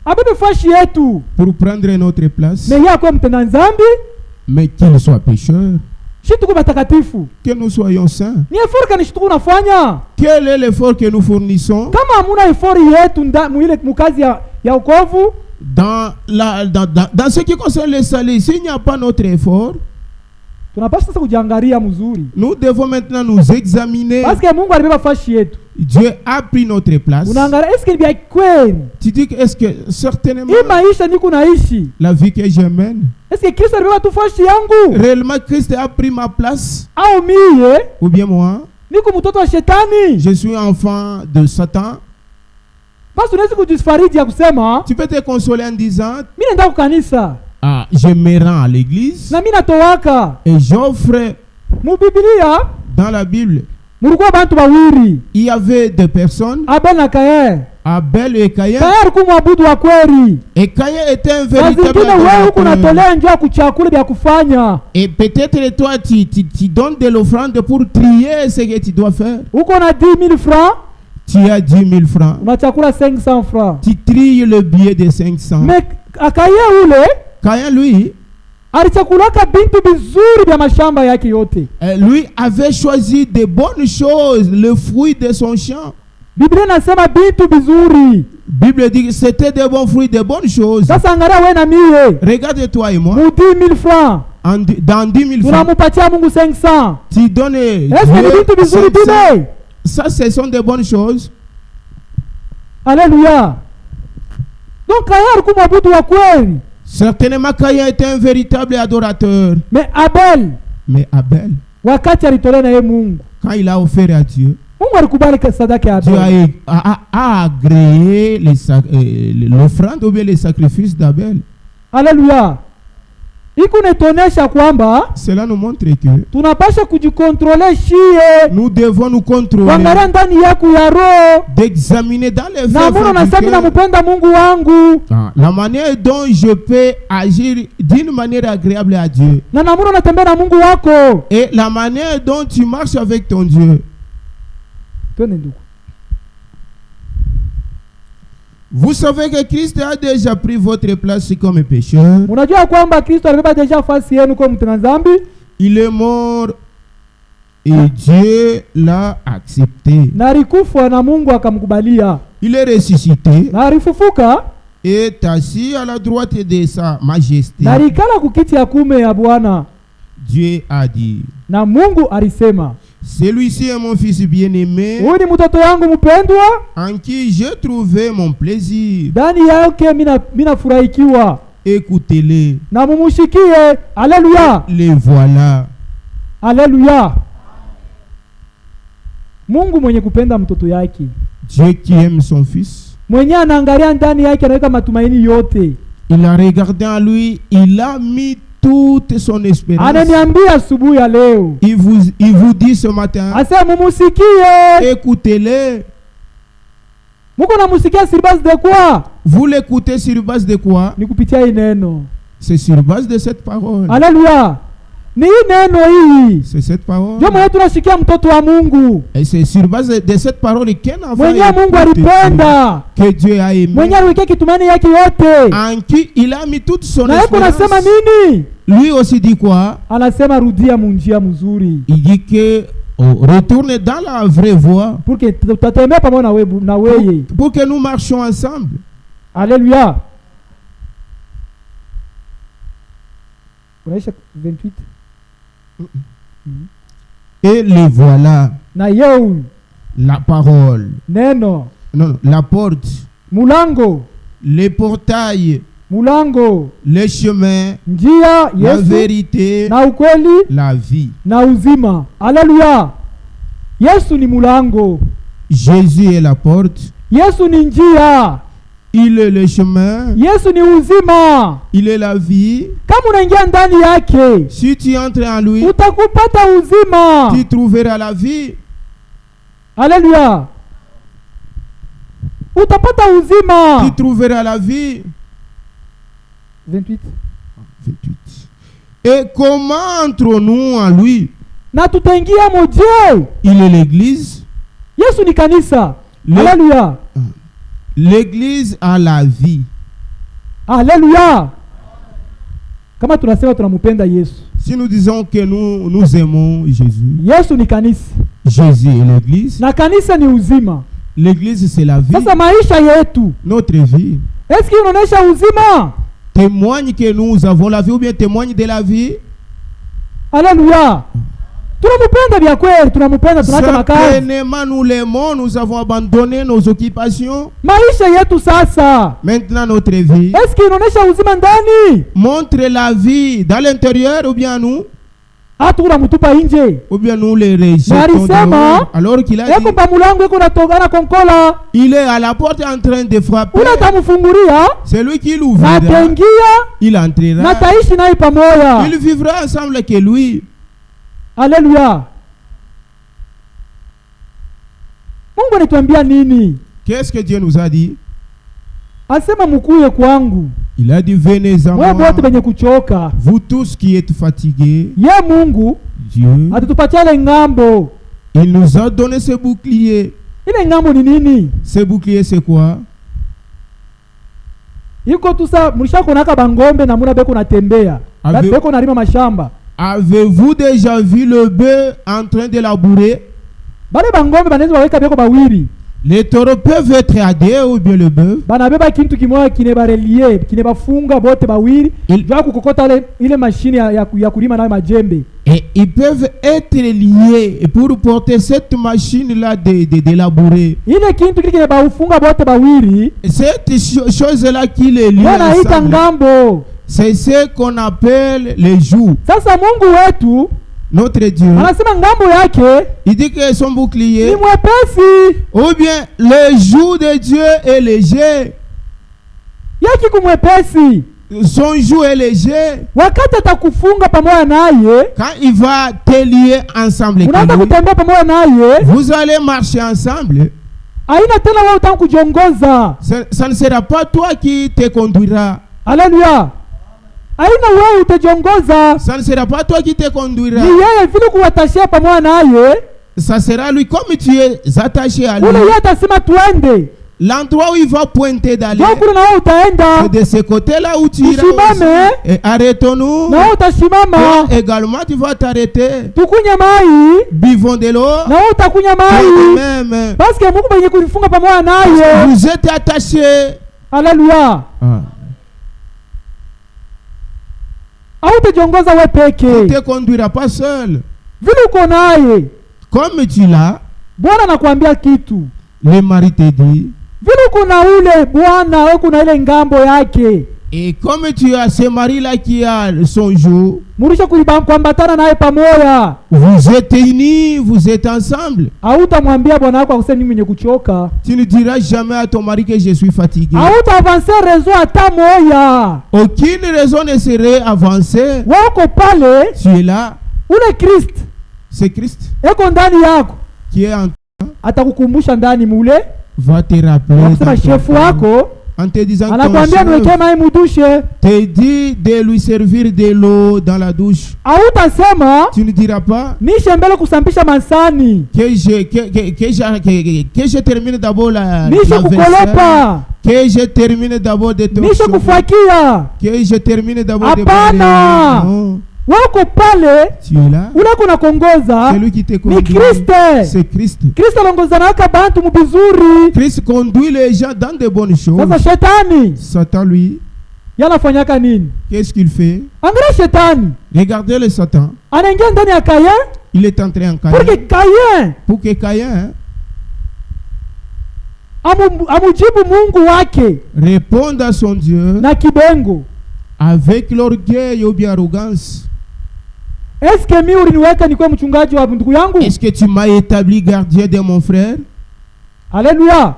Speaker 2: Abebe fasi yetu
Speaker 1: pour prendre notre place.
Speaker 2: Mais yako mtenda dhambi,
Speaker 1: mais qu'il soit pécheur,
Speaker 2: que
Speaker 1: nous soyons saints.
Speaker 2: Quel
Speaker 1: est l'effort que nous fournissons? Dans ce qui concerne le salut, s'il n'y a pas notre effort, nous devons maintenant nous examiner.
Speaker 2: Parce que
Speaker 1: Dieu a pris notre place. Tu dis que est-ce que certainement la vie que je mène, réellement Christ a pris ma place? Ou bien moi, je suis enfant de Satan? Tu peux te consoler en disant, ah, je me rends à l'église et j'offre. Dans la Bible, il y avait deux personnes, Abel et Caïn. Et Caïn était un véritable adorateur. Et peut-être toi tu donnes de l'offrande pour trier ce que tu dois faire. Tu as 10 000 francs.
Speaker 2: 500 francs.
Speaker 1: Tu tries le billet de 500.
Speaker 2: Mais
Speaker 1: Caïn, lui, lui avait choisi de bonnes choses, le fruit de son champ. Bible dit que c'était de bons fruits, de bonnes choses. Regarde toi et moi. Dans 10 000 francs, tu donnes Dieu 500. Ça, ce sont de bonnes choses.
Speaker 2: Alléluia. Donc,
Speaker 1: certainement, Caïn était un véritable adorateur.
Speaker 2: Mais Abel,
Speaker 1: quand il a offert à Dieu, Dieu a agréé l'offrande ou bien les sacrifices d'Abel.
Speaker 2: Alléluia.
Speaker 1: Cela nous montre que nous devons nous contrôler, d'examiner dans les faits la manière dont je peux agir d'une manière agréable à Dieu et la manière dont tu marches avec ton Dieu. Vous savez que Christ a déjà pris votre place comme pécheur. Il est mort et Dieu l'a accepté. Il est ressuscité et est assis à la droite de sa majesté. Dieu a dit, celui-ci est mon fils bien-aimé, en qui j'ai trouvé mon plaisir. Écoutez-les.
Speaker 2: Alléluia.
Speaker 1: Les voilà.
Speaker 2: Alléluia. Mungu mwenye kupenda mtoto yake.
Speaker 1: Dieu qui aime son fils.
Speaker 2: Mwenye anaangalia ndani yake anaweka matumaini yote.
Speaker 1: Il a regardé en lui, il a mis toute son espérance.
Speaker 2: Ananiambia asubuhi ya leo.
Speaker 1: Il vous dit ce matin.
Speaker 2: Asa mumusikie.
Speaker 1: Écoutez-le.
Speaker 2: Muko na musikia sur base de quoi?
Speaker 1: Vous l'écoutez sur base de quoi?
Speaker 2: Ni kupitia hii neno.
Speaker 1: C'est sur base de cette parole.
Speaker 2: Alléluia. Ni hii neno hii.
Speaker 1: C'est cette parole.
Speaker 2: Ndio mwenye tunashikia mtoto wa Mungu.
Speaker 1: Et c'est sur base de cette parole qu'un enfant
Speaker 2: mwenye Mungu alipenda,
Speaker 1: que Dieu a aimé,
Speaker 2: mwenye aliweka kitumani yake yote,
Speaker 1: en qui il a mis toute son
Speaker 2: espérance. Na yeye anasema nini?
Speaker 1: Lui aussi dit quoi?
Speaker 2: Anasema rudia munjia mzuri.
Speaker 1: Il dit que retourne dans la vraie voie.
Speaker 2: Pour que tutatembea pamoja na wewe.
Speaker 1: Pour que nous marchions ensemble.
Speaker 2: Alléluia. Unaisha 28.
Speaker 1: Et le voilà.
Speaker 2: Na yeu.
Speaker 1: La parole.
Speaker 2: Neno.
Speaker 1: Non, la porte.
Speaker 2: Mulango.
Speaker 1: Le portail.
Speaker 2: Mulango.
Speaker 1: Le chemin.
Speaker 2: Njia, Yesu.
Speaker 1: La vérité.
Speaker 2: Na ukweli.
Speaker 1: La vie.
Speaker 2: Na uzima. Alléluia. Yesu ni mulango.
Speaker 1: Jésus est la porte.
Speaker 2: Yesu ni njia.
Speaker 1: Il est le chemin.
Speaker 2: Yesu ni uzima.
Speaker 1: Il est la vie.
Speaker 2: Kama unaingia ndani yake,
Speaker 1: si tu entres en lui,
Speaker 2: utakupata uzima.
Speaker 1: Tu trouveras la vie.
Speaker 2: Alléluia. Utapata uzima.
Speaker 1: Tu trouveras la vie.
Speaker 2: 28.
Speaker 1: Et comment entrons-nous en lui?
Speaker 2: Na tutaingia moje.
Speaker 1: Il est l'église.
Speaker 2: Yesu ni kanisa. Alléluia.
Speaker 1: L'église a la vie.
Speaker 2: Alléluia. Kama tunasema tunamupenda Yesu.
Speaker 1: Si nous disons que nous aimons Jésus.
Speaker 2: Yesu ni kanisa.
Speaker 1: Jésus est l'église.
Speaker 2: Na kanisa ni uzima.
Speaker 1: L'église c'est la vie.
Speaker 2: Sasa maisha yetu.
Speaker 1: Notre vie.
Speaker 2: Est-ce qu'il unaonesha uzima?
Speaker 1: Témoigne que nous avons la vie ou bien témoigne de la vie?
Speaker 2: Alléluia. Tunamupenda vya kweli, tunamupenda, tunaacha makazi.
Speaker 1: Certainement nous l'aimons, nous avons abandonné nos occupations.
Speaker 2: Maisha yetu sasa.
Speaker 1: Maintenant notre vie.
Speaker 2: Est-ce qu'il unaonesha uzima ndani?
Speaker 1: Montre la vie dans l'intérieur ou bien nous?
Speaker 2: Atura mutupa nje.
Speaker 1: Ou bien nous les rejetons. Alors qu'il a dit.
Speaker 2: Yako pa mulango yako natogana konkola.
Speaker 1: Il est à la porte en train de frapper.
Speaker 2: Unatamufungulia.
Speaker 1: C'est lui qui l'ouvrira.
Speaker 2: Natengia.
Speaker 1: Il entrera.
Speaker 2: Nataishi naye pamoja.
Speaker 1: Il vivra ensemble que lui.
Speaker 2: Alléluia. Mungu anatuambia nini?
Speaker 1: Qu'est-ce que Dieu nous a dit?
Speaker 2: Asema mukuye kwangu.
Speaker 1: Il a dit venez à moi.
Speaker 2: Wote benye kuchoka.
Speaker 1: Vous tous qui êtes fatigués.
Speaker 2: Ye Mungu.
Speaker 1: Dieu.
Speaker 2: Atutupatia le ngambo.
Speaker 1: Il nous a donné ce bouclier.
Speaker 2: Ile ngambo ni nini?
Speaker 1: Ce bouclier c'est quoi?
Speaker 2: Iko tusa mlishako naka bangombe na muna beko natembea. Beko narima mashamba.
Speaker 1: Avez-vous déjà vu le bœuf en train de labourer?
Speaker 2: Bale bangombe banaweza waweka beko bawiri.
Speaker 1: Les taureaux peuvent être à deux ou bien le bœuf.
Speaker 2: Banabeba kintu kimoja kinebarelie, kinebafunga bote bawiri. Jua kukokota ile mashine ya kulima nayo majembe.
Speaker 1: Et ils peuvent être liés pour porter cette machine-là de labourer.
Speaker 2: Ile kintu kile kinebafunga bote bawiri.
Speaker 1: Cette chose-là qui les lie ensemble.
Speaker 2: Ngambo.
Speaker 1: C'est ce qu'on appelle les joues.
Speaker 2: Sasa Mungu wetu,
Speaker 1: notre Dieu,
Speaker 2: anasema ngambo yake,
Speaker 1: il dit que son bouclier
Speaker 2: ni mwepesi.
Speaker 1: Ou bien le joug de Dieu est léger.
Speaker 2: Yaki kumwepesi.
Speaker 1: Son joug est léger.
Speaker 2: Wakati atakufunga pamoja naye,
Speaker 1: quand il va te lier ensemble,
Speaker 2: unaanza kutembea pamoja naye,
Speaker 1: vous allez marcher ensemble.
Speaker 2: Aina tena wewe utakujongoza.
Speaker 1: Ça ne sera pas toi qui te conduira.
Speaker 2: Alléluia. Aina wewe utajongoza.
Speaker 1: Ça ne sera pas toi qui te conduira.
Speaker 2: Ni yeye vile kuwatashia pamoja naye.
Speaker 1: Ça sera lui comme tu es attaché à lui.
Speaker 2: Ule yeye atasema tuende.
Speaker 1: L'endroit où il va pointer d'aller.
Speaker 2: C'est
Speaker 1: de ce côté-là où tu iras. Et arrêtons-nous. Et également tu vas t'arrêter. Buvons de l'eau.
Speaker 2: Même. Parce que
Speaker 1: vous êtes attachés.
Speaker 2: Alléluia.
Speaker 1: Tu ne te conduiras pas seul. Comme tu l'as, le mari te dit,
Speaker 2: vile kuna ule bwana wewe kuna ile ngambo yake.
Speaker 1: Et comme tu as ce mari-là qui a son jour, vous êtes unis, vous êtes ensemble. Tu ne diras jamais à ton mari que je suis fatigué. Aucune raison ne serait avancée. Tu es là. C'est Christ qui est en toi. Va te rappeler en te disant te dit de lui servir de l'eau dans la douche. Tu ne diras pas que je termine d'abord la vaisselle, que je termine d'abord de ton que je termine d'abord de parler.
Speaker 2: Wako pale
Speaker 1: ule
Speaker 2: kuna kongoza
Speaker 1: ni
Speaker 2: Kristo.
Speaker 1: C'est Christ.
Speaker 2: Kristo alongoza naka bantu mubizuri.
Speaker 1: Christ conduit les gens dans de bonnes choses.
Speaker 2: Sasa shetani,
Speaker 1: Satan lui,
Speaker 2: yanafanyaka nini?
Speaker 1: Qu'est-ce qu'il fait?
Speaker 2: Angalia shetani.
Speaker 1: Regardez le Satan.
Speaker 2: Anaingia ndani ya Caïn.
Speaker 1: Il est entré en Caïn. Pour que Caïn
Speaker 2: amujibu Mungu wake,
Speaker 1: réponde à son Dieu
Speaker 2: na kibengo,
Speaker 1: avec l'orgueil ou bien arrogance.
Speaker 2: Est-ce que mimi uliniweka nikuwe mchungaji wa ndugu yangu?
Speaker 1: Est-ce que tu m'as établi gardien de mon frère?
Speaker 2: Alléluia.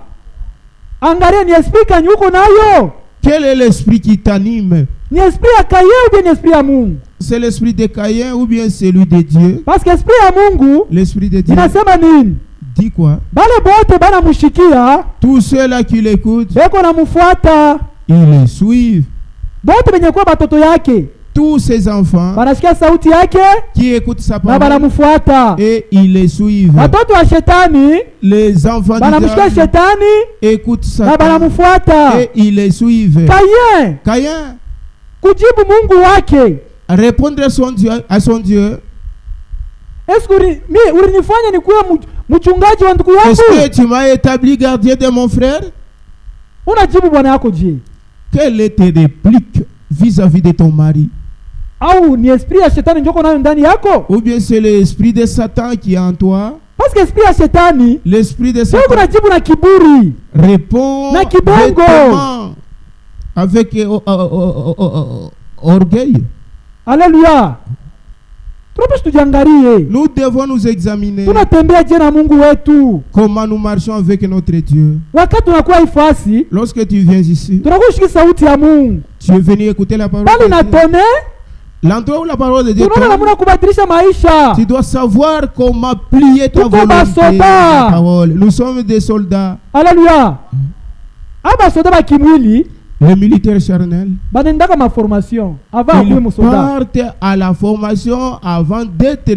Speaker 2: Angalia ni esprit kanyu uko nayo.
Speaker 1: Quel est l'esprit qui t'anime?
Speaker 2: Ni esprit ya Caïn ou bien esprit ya Mungu?
Speaker 1: C'est l'esprit de Caïn ou bien celui de Dieu?
Speaker 2: Parce que esprit ya Mungu,
Speaker 1: l'esprit de Dieu,
Speaker 2: inasema nini?
Speaker 1: Dis quoi?
Speaker 2: Bale bote bana mushikia,
Speaker 1: tous ceux-là qui l'écoutent,
Speaker 2: beko na mufuata,
Speaker 1: ils le suivent.
Speaker 2: Bote benye kwa batoto yake,
Speaker 1: tous ces enfants
Speaker 2: banasikia sauti yake,
Speaker 1: qui écoutent sa
Speaker 2: parole, na banamufuata,
Speaker 1: et ils les suivent.
Speaker 2: Batoto wa shetani,
Speaker 1: les enfants
Speaker 2: banamusikia shetani,
Speaker 1: écoutent Satan,
Speaker 2: na banamufuata,
Speaker 1: et ils les suivent. Caïn
Speaker 2: kujibu Mungu wake,
Speaker 1: répondre à son Dieu.
Speaker 2: Est-ce que ulinifanya nikuwe mchungaji wa ndugu yangu?
Speaker 1: Est-ce que tu m'as établi gardien de mon frère?
Speaker 2: Unajibu bwana yako je?
Speaker 1: Quelle est tes répliques vis-à-vis de ton mari?
Speaker 2: Au ni esprit ya shetani njoko nayo ndani yako?
Speaker 1: Ou bien c'est l'esprit de Satan qui est en toi?
Speaker 2: Parce que l'esprit ya shetani,
Speaker 1: l'esprit de Satan,
Speaker 2: unajibu na kiburi,
Speaker 1: répond
Speaker 2: na kibongo,
Speaker 1: avec orgueil.
Speaker 2: Alléluia.
Speaker 1: Nous devons nous examiner.
Speaker 2: Comment
Speaker 1: nous marchons avec notre Dieu.
Speaker 2: Lorsque
Speaker 1: tu viens ici, tu es venu écouter la parole de Dieu. L'endroit où la parole de Dieu tombe, tu dois savoir comment plier ta volonté, la parole. Nous sommes des soldats.
Speaker 2: Alléluia.
Speaker 1: Les militaires charnels,
Speaker 2: ils partent
Speaker 1: à la formation avant d'être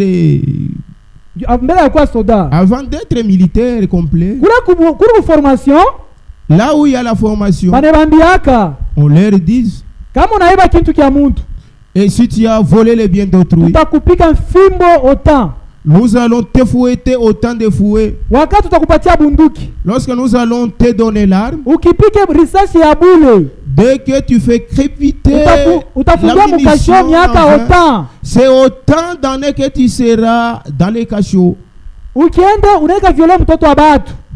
Speaker 1: militaire complet. Là où il y a la formation, on leur dit, et si tu as volé les biens d'autrui, nous allons te fouetter autant de fouets. Lorsque nous allons te donner l'arme, dès que tu fais crépiter la munition, c'est autant d'années que tu seras dans les cachots.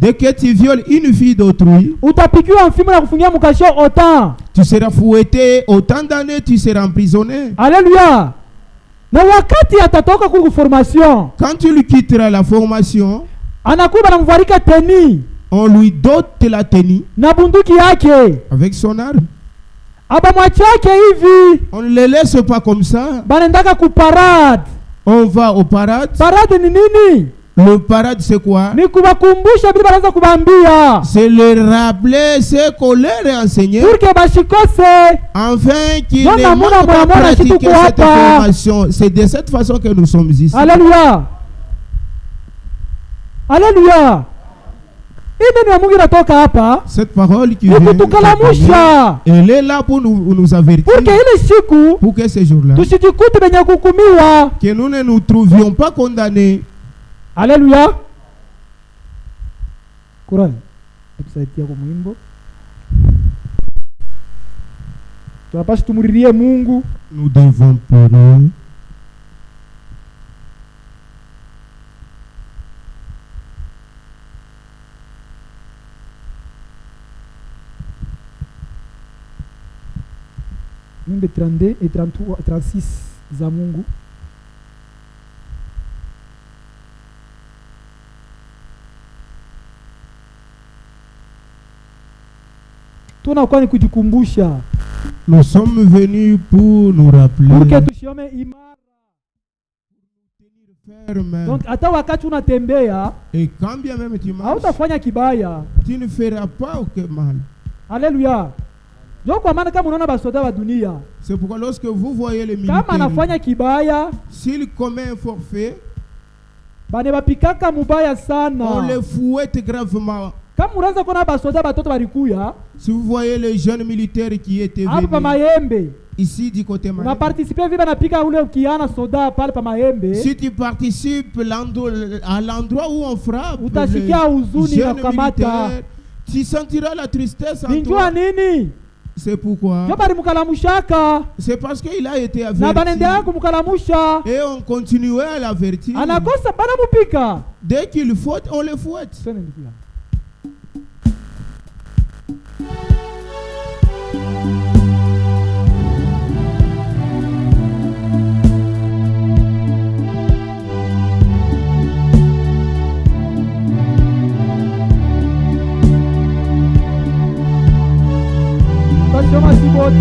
Speaker 1: Dès que tu violes une fille d'autrui, tu seras fouetté autant d'années, tu seras emprisonné.
Speaker 2: Alléluia.
Speaker 1: Quand tu lui quitteras la formation, on lui dote la tenue avec son arme. On ne le laisse pas comme ça. On va au parade. Le parade c'est quoi? C'est le rappeler ce qu'on leur a enseigné, afin qu'ils ne manquent pas pratiquer cette formation. C'est de cette façon que nous sommes ici.
Speaker 2: Alléluia. Alléluia.
Speaker 1: Cette parole qui vient, elle est là pour nous avertir, pour que ce jour-là, que nous ne nous trouvions pas condamnés.
Speaker 2: Alléluia. Courage. Tusaidia kwa mwimbo. Tunapaswa tumuririe Mungu.
Speaker 1: Nous devons pleurer.
Speaker 2: Nyimbo 32 et 33, 36 za Mungu. Tunakuwa ni kujikumbusha.
Speaker 1: Nous sommes venus pour nous rappeler.
Speaker 2: Pour que tusiome imara.
Speaker 1: Ferme.
Speaker 2: Donc hata wakati unatembea,
Speaker 1: et quand bien même tu marches,
Speaker 2: hautafanya kibaya.
Speaker 1: Tu ne feras pas aucun mal.
Speaker 2: Alléluia. Donc kwa maana kama unaona basoda wa dunia,
Speaker 1: c'est pourquoi lorsque vous voyez les militaires,
Speaker 2: kama anafanya kibaya,
Speaker 1: s'il commet un forfait,
Speaker 2: bane bapikaka mubaya sana,
Speaker 1: on le fouette gravement.
Speaker 2: Kama unaanza kuona basoda batoto barikuya,
Speaker 1: si vous voyez les jeunes militaires qui étaient venus
Speaker 2: pa Mayembe,
Speaker 1: ici du côté Mayembe,
Speaker 2: on a participé viva na pika ule kiana soda pale pa Mayembe.
Speaker 1: Si tu participes à l'endroit où on frappe,
Speaker 2: utashikia huzuni na kamata,
Speaker 1: tu sentiras la tristesse en
Speaker 2: toi. Nini?
Speaker 1: C'est pourquoi.
Speaker 2: C'est
Speaker 1: parce qu'il a été averti. Et on continuait à l'avertir. Dès qu'il faute, on le fouette.
Speaker 2: Chama esse bote.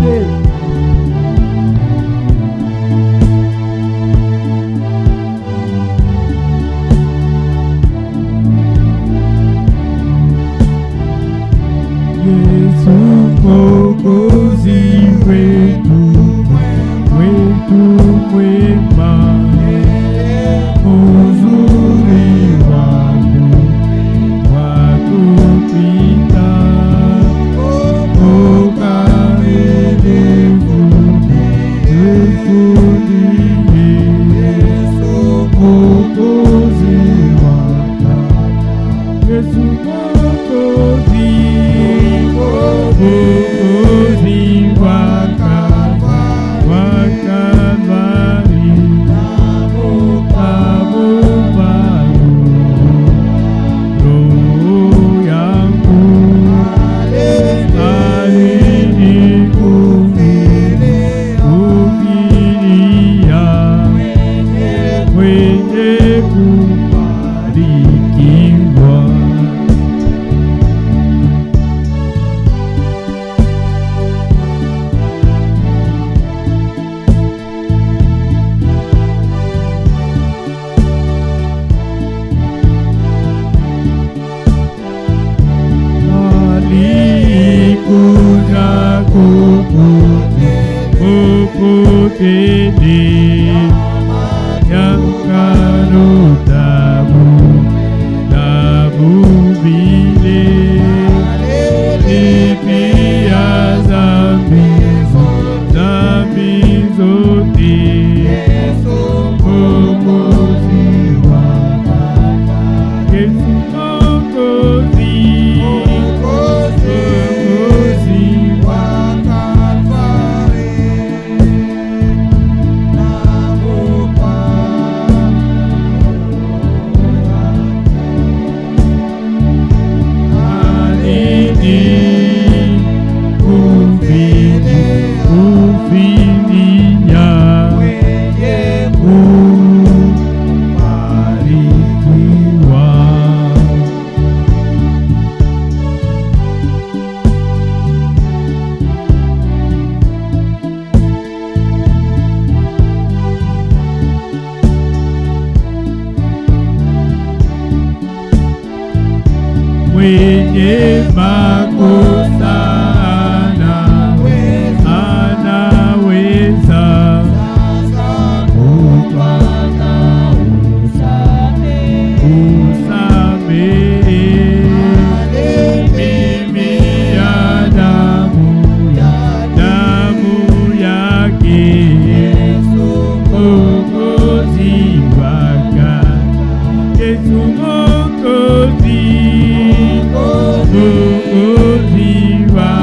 Speaker 3: Viva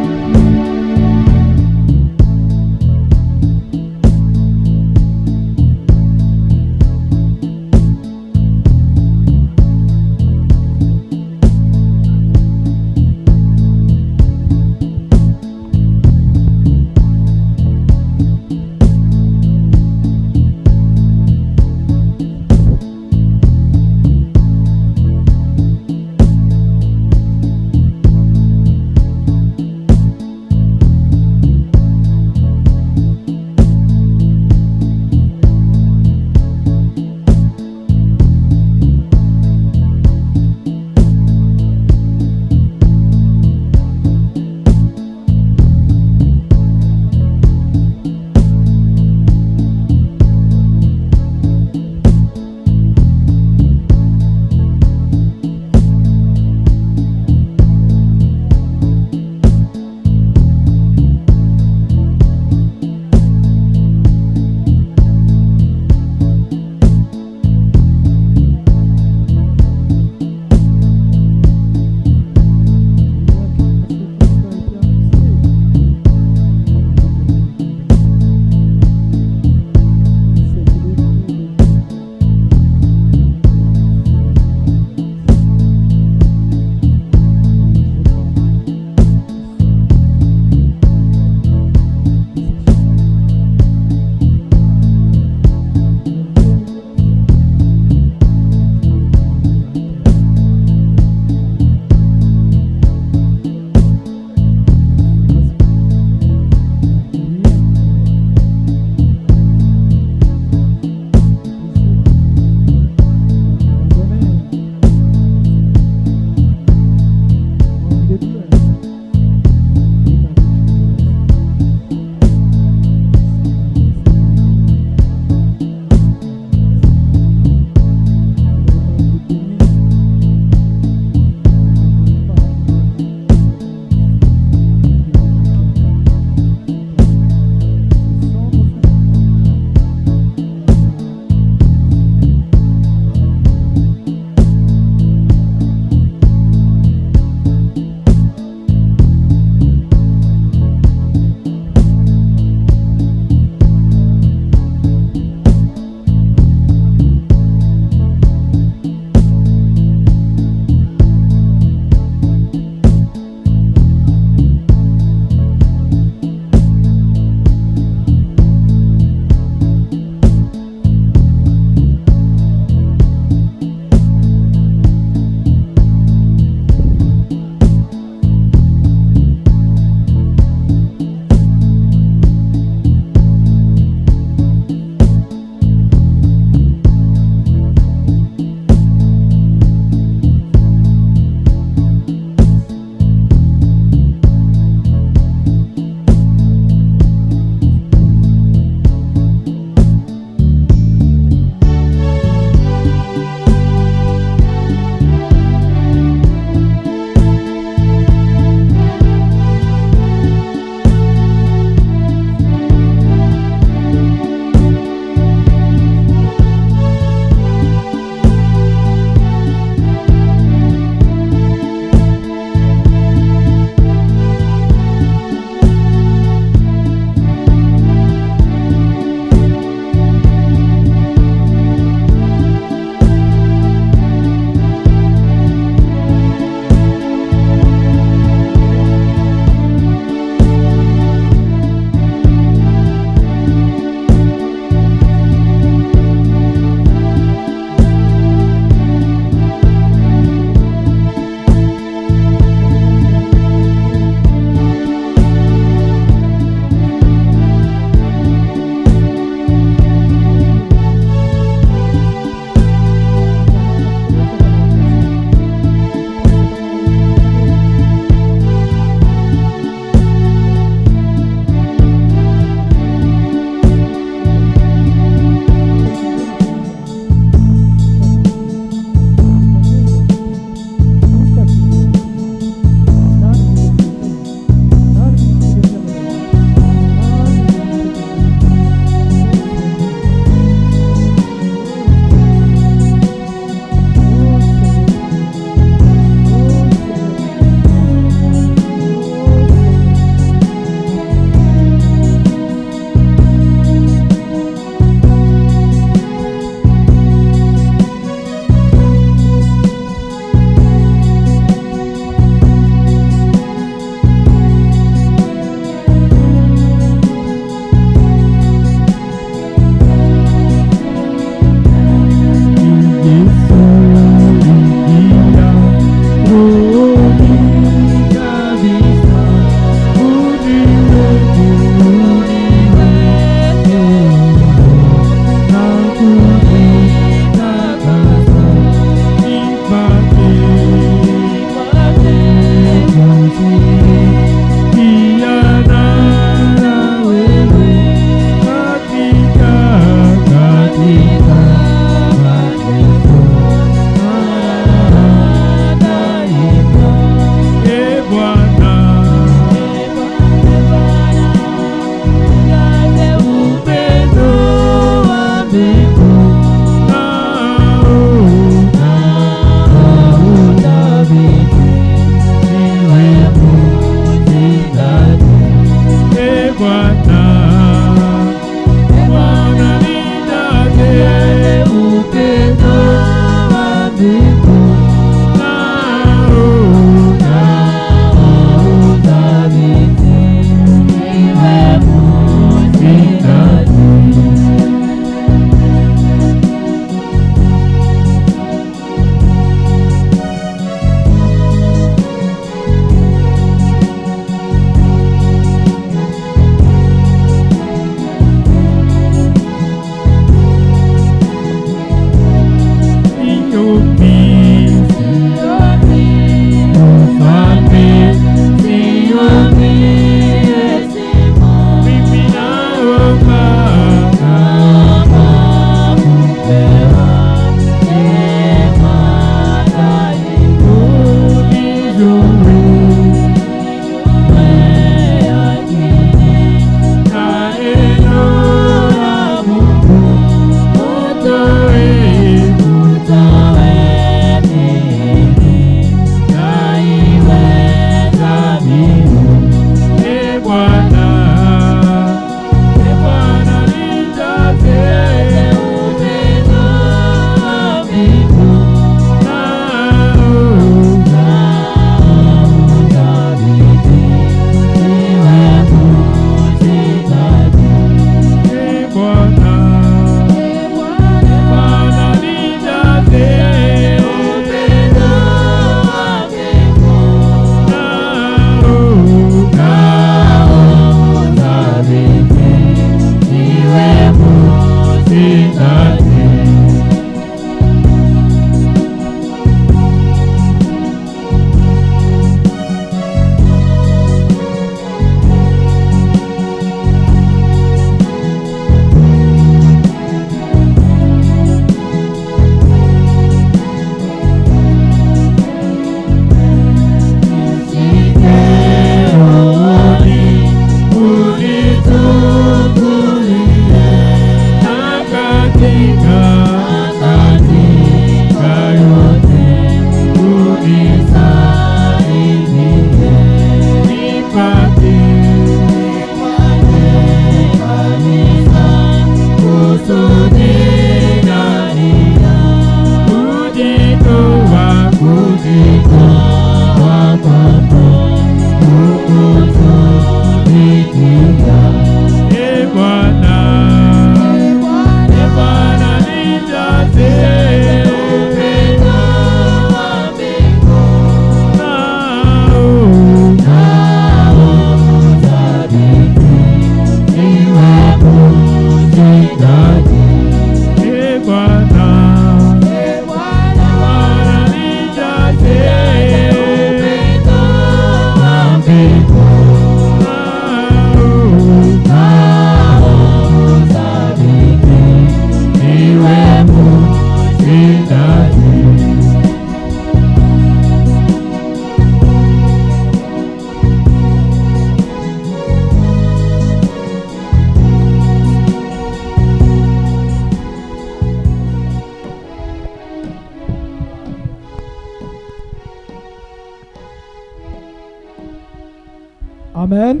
Speaker 2: Amen.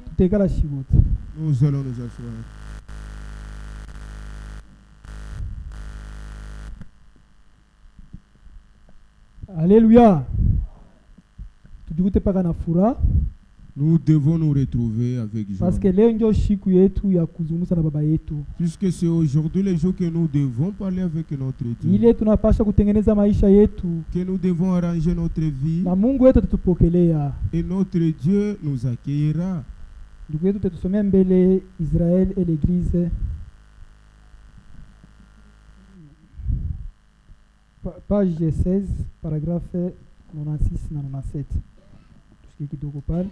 Speaker 2: Tutekala shibote.
Speaker 1: Nous allons nous asseoir.
Speaker 2: Alléluia. Tujikute paka na furaha.
Speaker 1: Nous devons nous retrouver avec joie.
Speaker 2: Parce que leo ndio siku yetu ya kuzungumza na baba yetu.
Speaker 1: Puisque c'est aujourd'hui le jour que nous devons parler avec notre Dieu.
Speaker 2: Ile tunapaswa kutengeneza maisha yetu.
Speaker 1: Que nous devons arranger notre vie.
Speaker 2: Na Mungu wetu atatupokelea.
Speaker 1: Et notre Dieu nous accueillera.
Speaker 2: Ndugu yetu tutusomea mbele Israël et l'église. Page 16, paragraphe 96 na 97. Tusikie kidogo pale.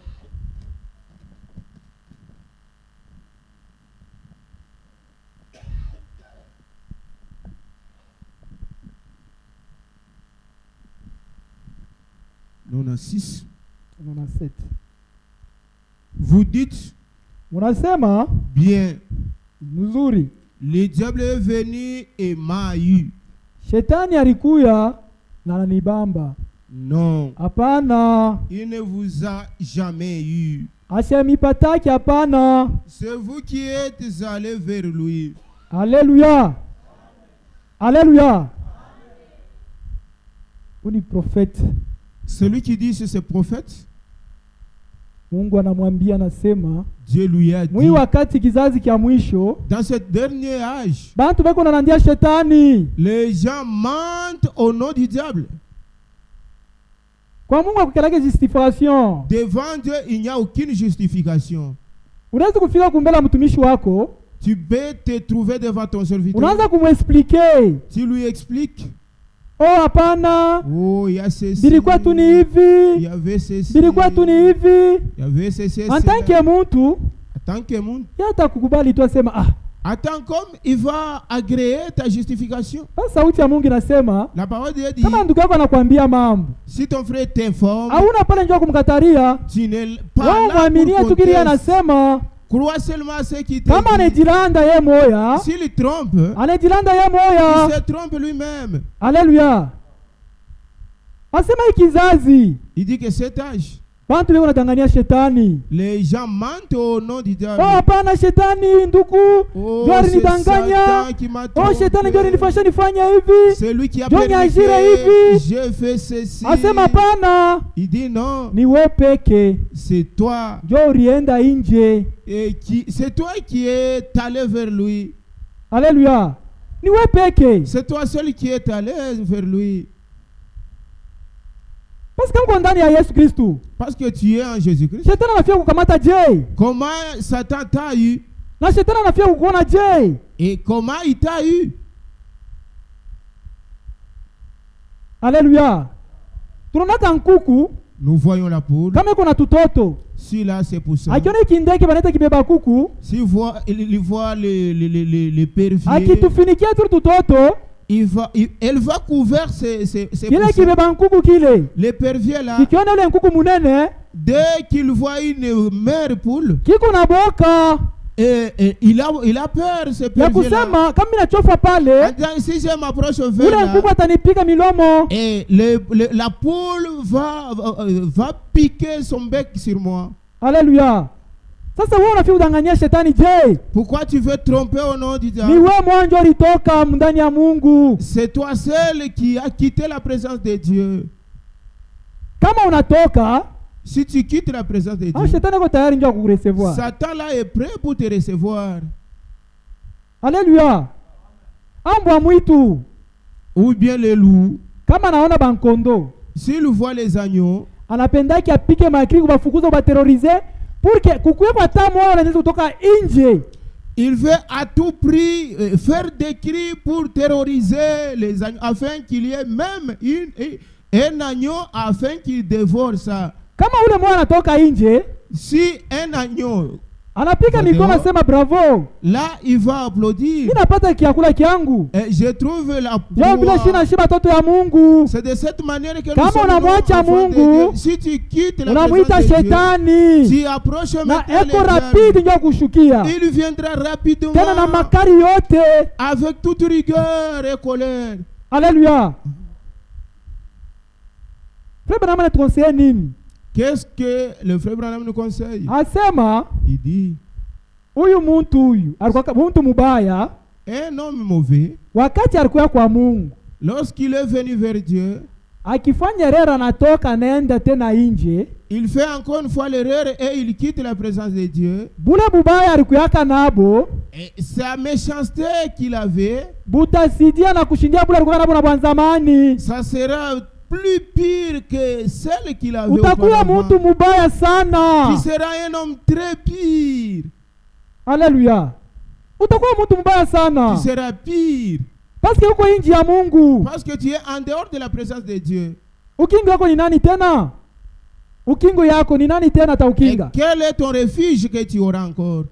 Speaker 1: Non, 6.
Speaker 2: 97.
Speaker 1: Vous dites,
Speaker 2: munasema
Speaker 1: bien,
Speaker 2: nzuri,
Speaker 1: le diable est venu et m'a eu.
Speaker 2: Shetani alikuya na ananibamba.
Speaker 1: Non.
Speaker 2: Hapana.
Speaker 1: Il ne vous a jamais eu.
Speaker 2: Asemipataki hapana.
Speaker 1: C'est vous qui êtes allés vers lui.
Speaker 2: Alléluia. Alléluia. Uni prophète.
Speaker 1: Celui qui dit c'est ce prophète.
Speaker 2: Mungu anamwambia anasema,
Speaker 1: Dieu lui a dit,
Speaker 2: mwi wakati kizazi kia mwisho,
Speaker 1: dans ce dernier âge,
Speaker 2: bantu beko nanandia shetani.
Speaker 1: Les gens mentent au nom du diable.
Speaker 2: Kwa Mungu akukelake justification.
Speaker 1: Devant Dieu, il n'y a aucune justification.
Speaker 2: Unaweza kufika kumbela mtumishi wako,
Speaker 1: tu peux te trouver devant ton serviteur.
Speaker 2: Unaanza kumexpliquer.
Speaker 1: Tu lui expliques.
Speaker 2: Oh hapana.
Speaker 1: Oh, il y a ceci.
Speaker 2: Bilikuwa tu ni hivi.
Speaker 1: Il y avait ceci.
Speaker 2: Bilikuwa tu ni hivi.
Speaker 1: Il y avait ceci.
Speaker 2: En tant que muntu,
Speaker 1: yata
Speaker 2: kukubali tu asema ah.
Speaker 1: Attends, comme il va agréer ta justification.
Speaker 2: Sauti ya Mungu inasema,
Speaker 1: la parole de Dieu dit,
Speaker 2: kama ndugu yako anakuambia mambo,
Speaker 1: si ton frère t'informe,
Speaker 2: hauna pale njoo kumkataria,
Speaker 1: tu n'es pas là pour
Speaker 2: mwaminie tu kile anasema.
Speaker 1: Crois seulement à ce qui te
Speaker 2: kama anejilanda ye moya,
Speaker 1: s'il trompe,
Speaker 2: anejilanda ye moya,
Speaker 1: il se trompe lui-même.
Speaker 2: Alléluia. Asema ikizazi,
Speaker 1: il dit que cet âge,
Speaker 2: bantu beko natangania shetani.
Speaker 1: Les gens mentent au nom du diable.
Speaker 2: Oh hapana, shetani nduku ndio alinidanganya. Oh shetani ndio alinifanya nifanye hivi.
Speaker 1: C'est lui qui a
Speaker 2: permis
Speaker 1: que je fais ceci.
Speaker 2: Asema hapana.
Speaker 1: Il dit non.
Speaker 2: Ni wewe peke.
Speaker 1: C'est toi.
Speaker 2: Ndio urienda nje.
Speaker 1: Et c'est toi qui es allé vers lui.
Speaker 2: Alléluia. Ni wewe peke.
Speaker 1: C'est toi seul qui est allé vers lui.
Speaker 2: Parce que
Speaker 1: Parce que tu es en Jésus-Christ.
Speaker 2: Comment
Speaker 1: Satan t'a eu? Et comment il t'a eu?
Speaker 2: Alléluia.
Speaker 1: Nous voyons la poule. Si là c'est pour ça. Si il voit les perviers. Elle va couvrir ces l'épervier là. Dès qu'il voit une mère poule, et il a peur, ce pervier là. Si je m'approche vers là, et la poule va piquer son bec sur moi.
Speaker 2: Alléluia. Sasa wewe unafika udanganyia shetani je?
Speaker 1: Pourquoi tu veux tromper au nom du diable?
Speaker 2: Ni wewe mwanzo ulitoka ndani ya Mungu.
Speaker 1: C'est toi seul qui a quitté la présence de Dieu.
Speaker 2: Kama unatoka,
Speaker 1: si tu quittes la présence de Dieu,
Speaker 2: shetani yuko tayari ndio kukurecevoir.
Speaker 1: Satan là est prêt pour te recevoir.
Speaker 2: Alléluia. Ambwa mwitu
Speaker 1: ou bien les loups,
Speaker 2: kama naona bankondo,
Speaker 1: s'il voit les agneaux,
Speaker 2: anapendaki apike makiri kubafukuza kubaterroriser.
Speaker 1: Il veut à tout prix faire des cris pour terroriser les agneaux, afin qu'il y ait même un agneau afin qu'il dévore ça. Si un agneau
Speaker 2: anapika mikono sema bravo,
Speaker 1: là il va applaudir.
Speaker 2: Ninapata kiakula kiangu.
Speaker 1: Je trouve la
Speaker 2: Mungu.
Speaker 1: C'est de cette manière que
Speaker 2: nous sommes enfants de Dieu.
Speaker 1: Si tu quittes la présence de
Speaker 2: shetani,
Speaker 1: tu approches
Speaker 2: maintenant il
Speaker 1: viendra rapidement avec toute rigueur et colère.
Speaker 2: Alléluia. Frère Branham a conseillé nini?
Speaker 1: Qu'est-ce que le frère Branham nous conseille?
Speaker 2: Asema,
Speaker 1: il dit,
Speaker 2: huyu alikuwa muntu mubaya,
Speaker 1: un homme mauvais,
Speaker 2: wakati alikuwa kwa Mungu,
Speaker 1: lorsqu'il est venu vers Dieu,
Speaker 2: akifanya rera natoka naenda tena nje,
Speaker 1: il fait encore une fois l'erreur et il quitte la présence de Dieu.
Speaker 2: Bule bubaya alikuwa nabo,
Speaker 1: et sa méchanceté qu'il avait,
Speaker 2: butasidia na kushindia bule alikuwa nabo na bwanzamani,
Speaker 1: ça sera plus pire que celle qu'il avait
Speaker 2: utakuwa muntu mubaya sana,
Speaker 1: qui sera un homme très pire.
Speaker 2: Alléluia. Utakuwa muntu mubaya sana,
Speaker 1: qui sera pire,
Speaker 2: parce que uko nje ya Mungu,
Speaker 1: parce que tu es en dehors de la présence de Dieu.
Speaker 2: Ukingo yako ni nani tena? Ukingo yako ni nani tena taukinga?
Speaker 1: Et quel est ton refuge que tu auras encore?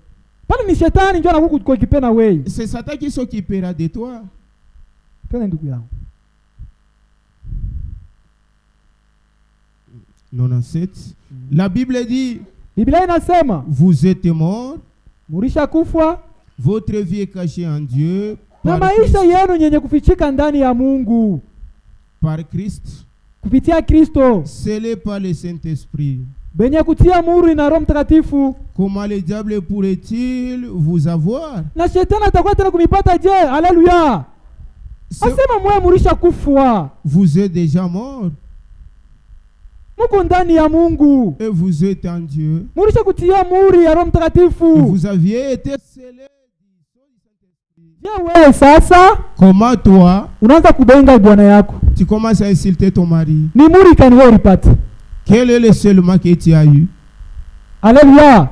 Speaker 2: Pale ni shetani ndio anakukukipena wewe.
Speaker 1: C'est Satan qui s'occupera de toi.
Speaker 2: Tena ndugu yangu.
Speaker 1: 97. La Bible dit,
Speaker 2: Biblia inasema,
Speaker 1: vous êtes morts,
Speaker 2: murisha kufa,
Speaker 1: votre vie est cachée en Dieu
Speaker 2: na maisha yenu nyenye kufichika ndani ya Mungu
Speaker 1: par Christ,
Speaker 2: kupitia Kristo,
Speaker 1: scellé par le Saint-Esprit.
Speaker 2: benye kutia muri na Roho Mtakatifu.
Speaker 1: Comment le diable pourrait-il vous avoir?
Speaker 2: Na shetani atakuwa tena kumipata je? Haleluya. Asema mwe murisha kufa,
Speaker 1: vous êtes déjà mort,
Speaker 2: muko ndani ya Mungu,
Speaker 1: et vous êtes en Dieu.
Speaker 2: murisha kutia muri ya Roho Mtakatifu.
Speaker 1: Vous aviez été scellé.
Speaker 2: Je, wewe sasa
Speaker 1: Comment toi
Speaker 2: unaanza kubenga bwana yako?
Speaker 1: tu commences à insulter ton mari?
Speaker 2: Ni muri kani wewe ulipata?
Speaker 1: Quel est le scellement que tu as eu?
Speaker 2: Haleluya.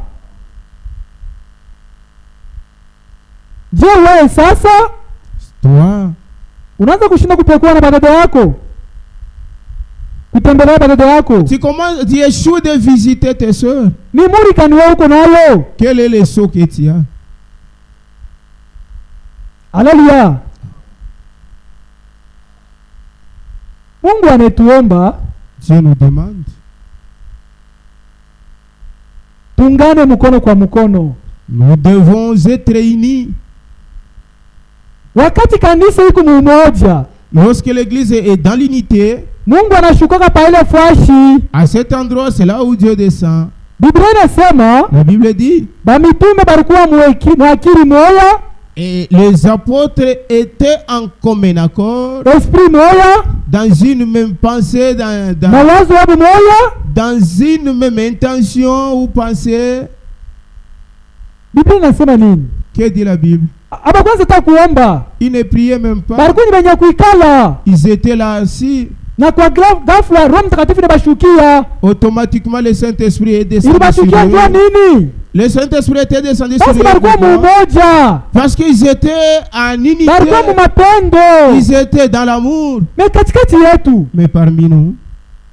Speaker 2: Je, wewe sasa
Speaker 1: Toi
Speaker 2: unaanza kushinda kupekua na badada yako, kutembelea badada yako?
Speaker 1: tu échoues de visiter tes soeurs.
Speaker 2: Ni muri kani wewe uko nayo?
Speaker 1: Quel est le saut que tu as?
Speaker 2: Haleluya. Mungu ametuomba
Speaker 1: Dieu nous demande,
Speaker 2: tungane mkono kwa mkono.
Speaker 1: nous devons être réunis.
Speaker 2: Wakati kanisa iko mmoja,
Speaker 1: Lorsque l'église est dans l'unité,
Speaker 2: Mungu anashuka pa ile fashi.
Speaker 1: à cet endroit, c'est là où Dieu descend.
Speaker 2: Biblia inasema,
Speaker 1: La Bible dit,
Speaker 2: ba mitume balikuwa mwakili moya,
Speaker 1: et les apôtres étaient en commun accord,
Speaker 2: esprit moya,
Speaker 1: dans une même pensée,
Speaker 2: mawazo yabo moya.
Speaker 1: dans une même intention ou pensée.
Speaker 2: Biblia inasema nini?
Speaker 1: Que dit la Bible?
Speaker 2: Aba kwanza takuomba,
Speaker 1: Ils ne priaient même pas.
Speaker 2: balikuwa ni benye kuikala,
Speaker 1: Ils étaient là assis.
Speaker 2: na kwa ghafla Roho Mtakatifu inabashukia.
Speaker 1: Automatiquement, le Saint-Esprit est descendu sur
Speaker 2: Ilibashukia ndio
Speaker 1: eux.
Speaker 2: nini?
Speaker 1: Le Saint-Esprit était descendu sur
Speaker 2: Basi balikuwa
Speaker 1: eux.
Speaker 2: mmoja,
Speaker 1: Parce qu'ils étaient en unité.
Speaker 2: balikuwa mumapendo.
Speaker 1: Ils étaient dans l'amour.
Speaker 2: Me katikati yetu,
Speaker 1: Mais parmi nous,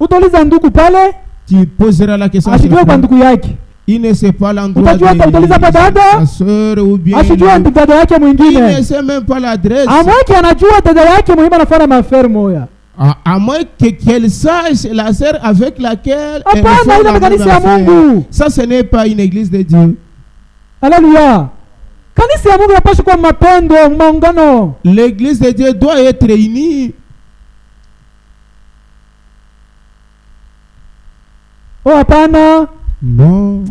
Speaker 2: utauliza ndugu pale,
Speaker 1: tu poseras la question.
Speaker 2: asijue kwa ndugu yake,
Speaker 1: Il ne sait pas l'endroit
Speaker 2: utajua utauliza kwa dada,
Speaker 1: sa sœur ou bien
Speaker 2: asijue dada yake
Speaker 1: il ne
Speaker 2: mwingine,
Speaker 1: sait même pas l'adresse.
Speaker 2: amwake anajua dada yake muhimu anafanya maferi moya.
Speaker 1: À moins qu'elle sache la sœur avec laquelle elle
Speaker 2: Hapana,
Speaker 1: fait
Speaker 2: ile
Speaker 1: la
Speaker 2: makanisa ya
Speaker 1: même
Speaker 2: Mungu.
Speaker 1: affaire. Ça, ce n'est pas une église de Dieu.
Speaker 2: Haleluya. Kanisa ya Mungu inapaswa kuwa mapendo, maungano.
Speaker 1: L'église de Dieu doit être réunie.
Speaker 2: Oh, hapana.
Speaker 1: Non.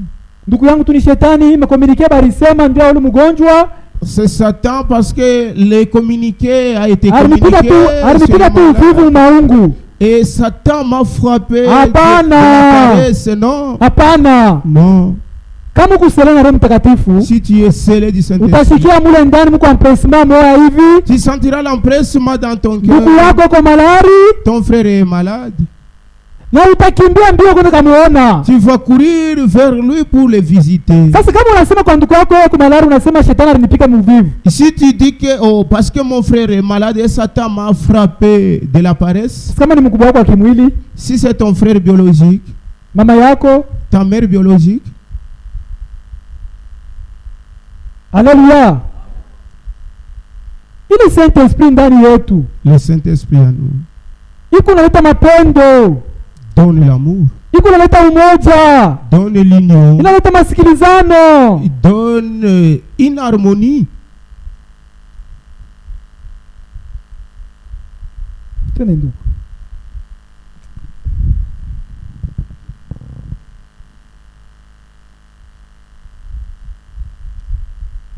Speaker 2: Ndugu yangu tu ni shetani imekomunikia barisema ndio ule mgonjwa.
Speaker 1: C'est Satan parce que le communiqué a été communiqué.
Speaker 2: Alinipiga tu uvivu maungu.
Speaker 1: Et Satan m'a frappé.
Speaker 2: Hapana.
Speaker 1: Non.
Speaker 2: Hapana.
Speaker 1: Non.
Speaker 2: Kama kusela na Roho Mtakatifu,
Speaker 1: Si tu es scellé du Saint-Esprit,
Speaker 2: utasikia mule ndani mko empressement moya hivi.
Speaker 1: tu sentiras l'empressement dans ton
Speaker 2: Ndugu
Speaker 1: cœur.
Speaker 2: yako kwa malari
Speaker 1: Ton frère est malade.
Speaker 2: na utakimbia mbio kwenda kumuona.
Speaker 1: Tu vas courir vers lui pour le visiter.
Speaker 2: Sasa kama unasema kwa ndugu yako kwa malari, unasema shetani alinipiga mvivu.
Speaker 1: Si tu dis que parce que mon frère est malade et Satan m'a frappé de la paresse,
Speaker 2: Kama ni mkubwa wako wa kimwili,
Speaker 1: si c'est ton frère biologique,
Speaker 2: mama yako,
Speaker 1: ta mère biologique,
Speaker 2: haleluya. Ile Saint-Esprit ndani yetu
Speaker 1: le Saint-Esprit en nous,
Speaker 2: iko naleta mapendo,
Speaker 1: donne l'amour,
Speaker 2: iko naleta umoja,
Speaker 1: donne l'union,
Speaker 2: inaleta masikilizano.
Speaker 1: donne une harmonie.
Speaker 2: Tena ndugu,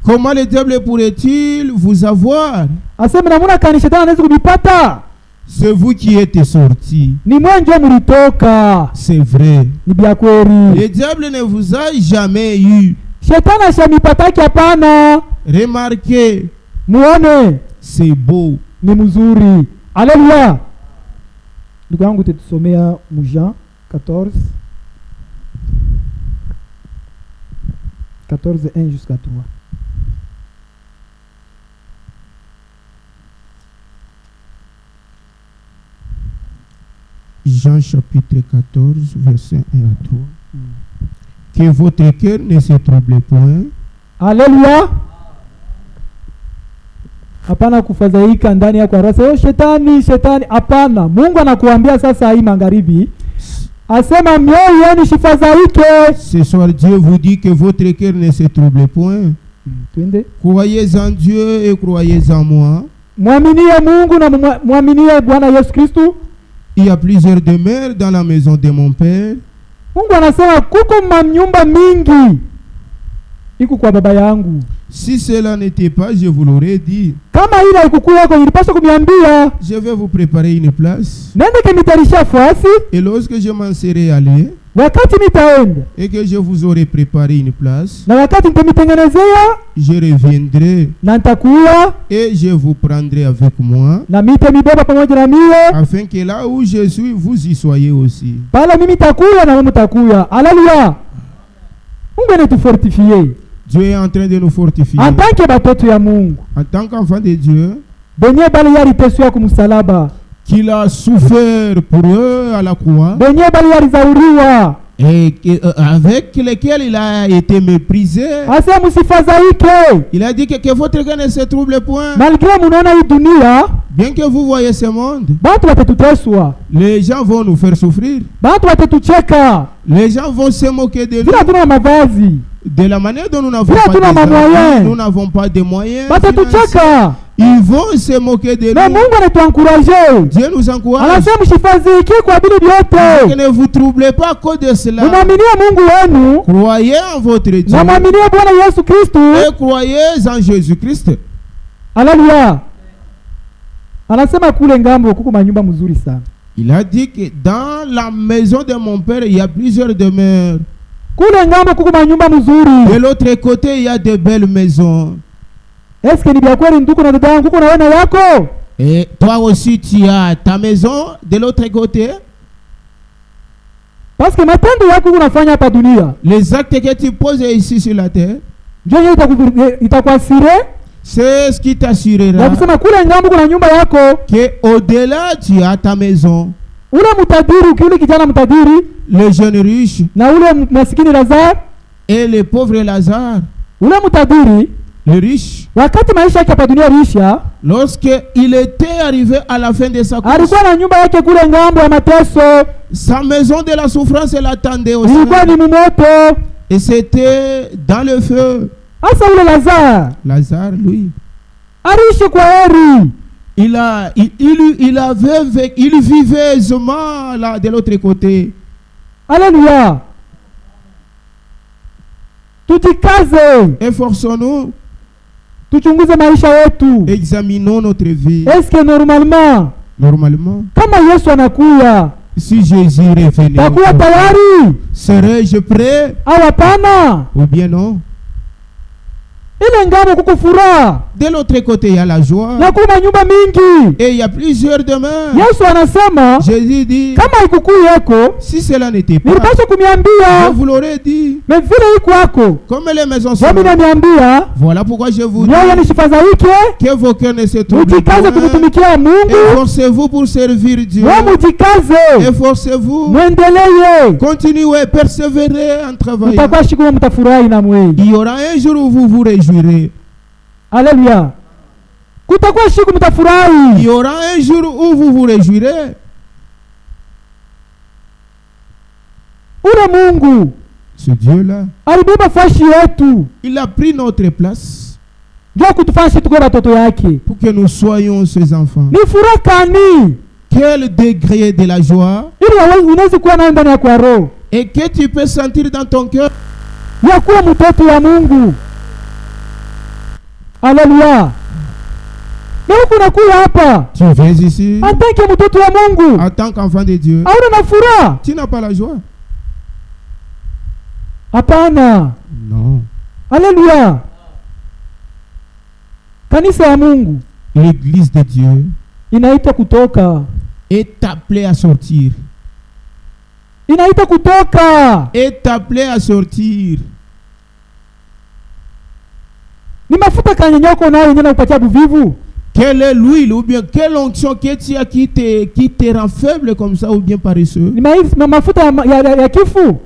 Speaker 1: Comment le diable pourrait-il vous avoir?
Speaker 2: Asema namuna kani shetani anaweza kunipata?
Speaker 1: C'est vous qui êtes sortis.
Speaker 2: Ni mwe ndio mlitoka.
Speaker 1: C'est vrai.
Speaker 2: Ni bya kweli.
Speaker 1: Le diable ne vous a jamais eu.
Speaker 2: Shetani ashamipataki hapana.
Speaker 1: Remarquez.
Speaker 2: Muone.
Speaker 1: C'est beau.
Speaker 2: Ni mzuri. Alléluia. Ndugu yangu tutasomea Jean 14 1 jusqu'à 3.
Speaker 1: Jean chapitre 14, verset 1 à 3. Que votre cœur ne se trouble point.
Speaker 2: Alléluia. Hapana kufadhaika ndani yako arasa shetani hapana. Mungu anakuambia sasa hii magharibi. Asema mioyo yenu sifadhaike.
Speaker 1: Ce soir Dieu vous dit que votre cœur ne se trouble point. Croyez en Dieu et croyez en moi.
Speaker 2: Muaminie Mungu na muaminie Bwana Yesu Kristo.
Speaker 1: Il y a plusieurs demeures dans la maison de mon père.
Speaker 2: Mungu anasema kuko manyumba mingi iko kwa baba yangu.
Speaker 1: Si cela n'était pas, je vous l'aurais dit.
Speaker 2: Kama ila ikukuwa kwa nilipaswa kuniambia.
Speaker 1: Je vais vous préparer une place.
Speaker 2: Nende kimitarisha fasi.
Speaker 1: Et lorsque je m'en serai allé,
Speaker 2: wakati nitaenda,
Speaker 1: et que je vous aurai préparé une place,
Speaker 2: na wakati nitamitengenezea,
Speaker 1: je reviendrai,
Speaker 2: na nitakuwa,
Speaker 1: et je vous prendrai avec moi,
Speaker 2: na mitemibeba pamoja na mie,
Speaker 1: afin que là où je suis, vous y soyez aussi.
Speaker 2: Pala mimi takuya na wewe mtakuya. Alléluia. Mungu anatufortifie.
Speaker 1: Dieu est en train de nous fortifier.
Speaker 2: En tant que batoto ya Mungu,
Speaker 1: en tant qu'enfant de Dieu,
Speaker 2: benye bali yaliteswa kwa msalaba,
Speaker 1: qu'il a souffert pour eux à la croix,
Speaker 2: benye bali yalizauriwa,
Speaker 1: et avec lesquels il a été méprisé.
Speaker 2: Asa musifadhaike.
Speaker 1: Il a dit que votre cœur ne se trouble point.
Speaker 2: Malgré munaona hii dunia,
Speaker 1: bien que vous voyez ce monde,
Speaker 2: batu watatuteswa,
Speaker 1: les gens vont nous faire souffrir,
Speaker 2: batu watatucheka,
Speaker 1: les gens vont se moquer de nous,
Speaker 2: vile tuna mavazi,
Speaker 1: de la manière dont nous n'avons pas de moyens, nous n'avons pas de moyens, ils vont se moquer de nous.
Speaker 2: Mungu anatuencourager.
Speaker 1: Dieu nous encourage.
Speaker 2: Anasema msifadhaike kwa vile vyote.
Speaker 1: Ne vous troublez pas à cause de cela.
Speaker 2: Muaminie Mungu wenu.
Speaker 1: Croyez en votre Dieu.
Speaker 2: Na muaminie Bwana Yesu Kristo.
Speaker 1: Et croyez en Jésus-Christ.
Speaker 2: Alléluia. Anasema kule ngambo kuko manyumba mzuri sana.
Speaker 1: Il a dit que dans la maison de mon père il y a plusieurs demeures.
Speaker 2: Kule ngambo kuko manyumba mzuri.
Speaker 1: De l'autre côté il y a de belles maisons.
Speaker 2: Est-ce que ni bia kweli ndugu na dada yangu kuko na wewe yako?
Speaker 1: Et toi aussi tu as ta maison de l'autre côté?
Speaker 2: Parce que matendo yako unafanya hapa dunia,
Speaker 1: les actes que tu poses ici sur la terre,
Speaker 2: ndio itakuasire,
Speaker 1: c'est ce qui t'assurera.
Speaker 2: Na kusema kule ngambo kuna nyumba yako,
Speaker 1: que au-delà tu as ta maison.
Speaker 2: Ule mtadiri, kile kijana mtadiri,
Speaker 1: le jeune riche,
Speaker 2: na ule maskini Lazare,
Speaker 1: et le pauvre Lazare.
Speaker 2: Ule mtadiri,
Speaker 1: le riche,
Speaker 2: wakati maisha yake hapa dunia risha,
Speaker 1: lorsque il était arrivé à la fin de sa course,
Speaker 2: alikuwa na nyumba yake kule ngambo ya mateso,
Speaker 1: sa maison de la souffrance l'attendait aussi,
Speaker 2: ilikuwa ni moto,
Speaker 1: et c'était dans le feu.
Speaker 2: Asa ule
Speaker 1: Lazare, lui,
Speaker 2: aliishi kwa heri.
Speaker 1: Il vivait aisément là de l'autre côté.
Speaker 2: Alléluia. Tujikaze.
Speaker 1: Efforçons-nous.
Speaker 2: Tuchunguze maisha yetu.
Speaker 1: Examinons notre vie.
Speaker 2: Est-ce que normalement, kama Yesu anakuya,
Speaker 1: si Jésus revenait,
Speaker 2: takuwa tayari?
Speaker 1: Serais-je prêt?
Speaker 2: Au hapana?
Speaker 1: Ou bien non?
Speaker 2: Ile ngamo kuko furaha.
Speaker 1: De l'autre côté il y a la joie.
Speaker 2: Na kuna nyumba mingi.
Speaker 1: Et il y a plusieurs demeures.
Speaker 2: Yesu anasema,
Speaker 1: Jésus dit,
Speaker 2: kama ikuku yako,
Speaker 1: si cela n'était pas,
Speaker 2: nilipaswa kumiambia,
Speaker 1: je vous l'aurais dit.
Speaker 2: Mais vile iko yako,
Speaker 1: comme les maisons sont, voilà pourquoi je vous dis
Speaker 2: que
Speaker 1: vos cœurs ne se troublent pas. Efforcez-vous pour servir Dieu. Efforcez-vous. Continuez, persévérez en travaillant. Il y aura un jour où vous vous réjouirez.
Speaker 2: Alléluia.
Speaker 1: Il y aura un jour où vous vous réjouirez.
Speaker 2: Mungu,
Speaker 1: ce Dieu-là,
Speaker 2: il
Speaker 1: a pris notre place
Speaker 2: pour
Speaker 1: que nous soyons ses enfants. Quel degré de la joie et que tu peux sentir dans ton cœur
Speaker 2: Alléluia. Mais unakuja hapa.
Speaker 1: Tu viens ici.
Speaker 2: En tant que mtoto wa Mungu.
Speaker 1: En tant qu'enfant de Dieu.
Speaker 2: Hauna na furaha.
Speaker 1: Tu n'as pas la joie.
Speaker 2: Hapana.
Speaker 1: Non.
Speaker 2: Alléluia. Kanisa ya Mungu.
Speaker 1: L'église de Dieu.
Speaker 2: Inaitwa kutoka.
Speaker 1: Est appelée à sortir.
Speaker 2: Inaitwa kutoka.
Speaker 1: Est appelée à sortir.
Speaker 2: Ni mafuta kanyanyoko nayo yenyewe upatia buvivu.
Speaker 1: Quelle est l'huile ou bien quelle onction que tu as qui te rend faible comme ça ou bien paresseux?
Speaker 2: Ni mafuta ya kifu.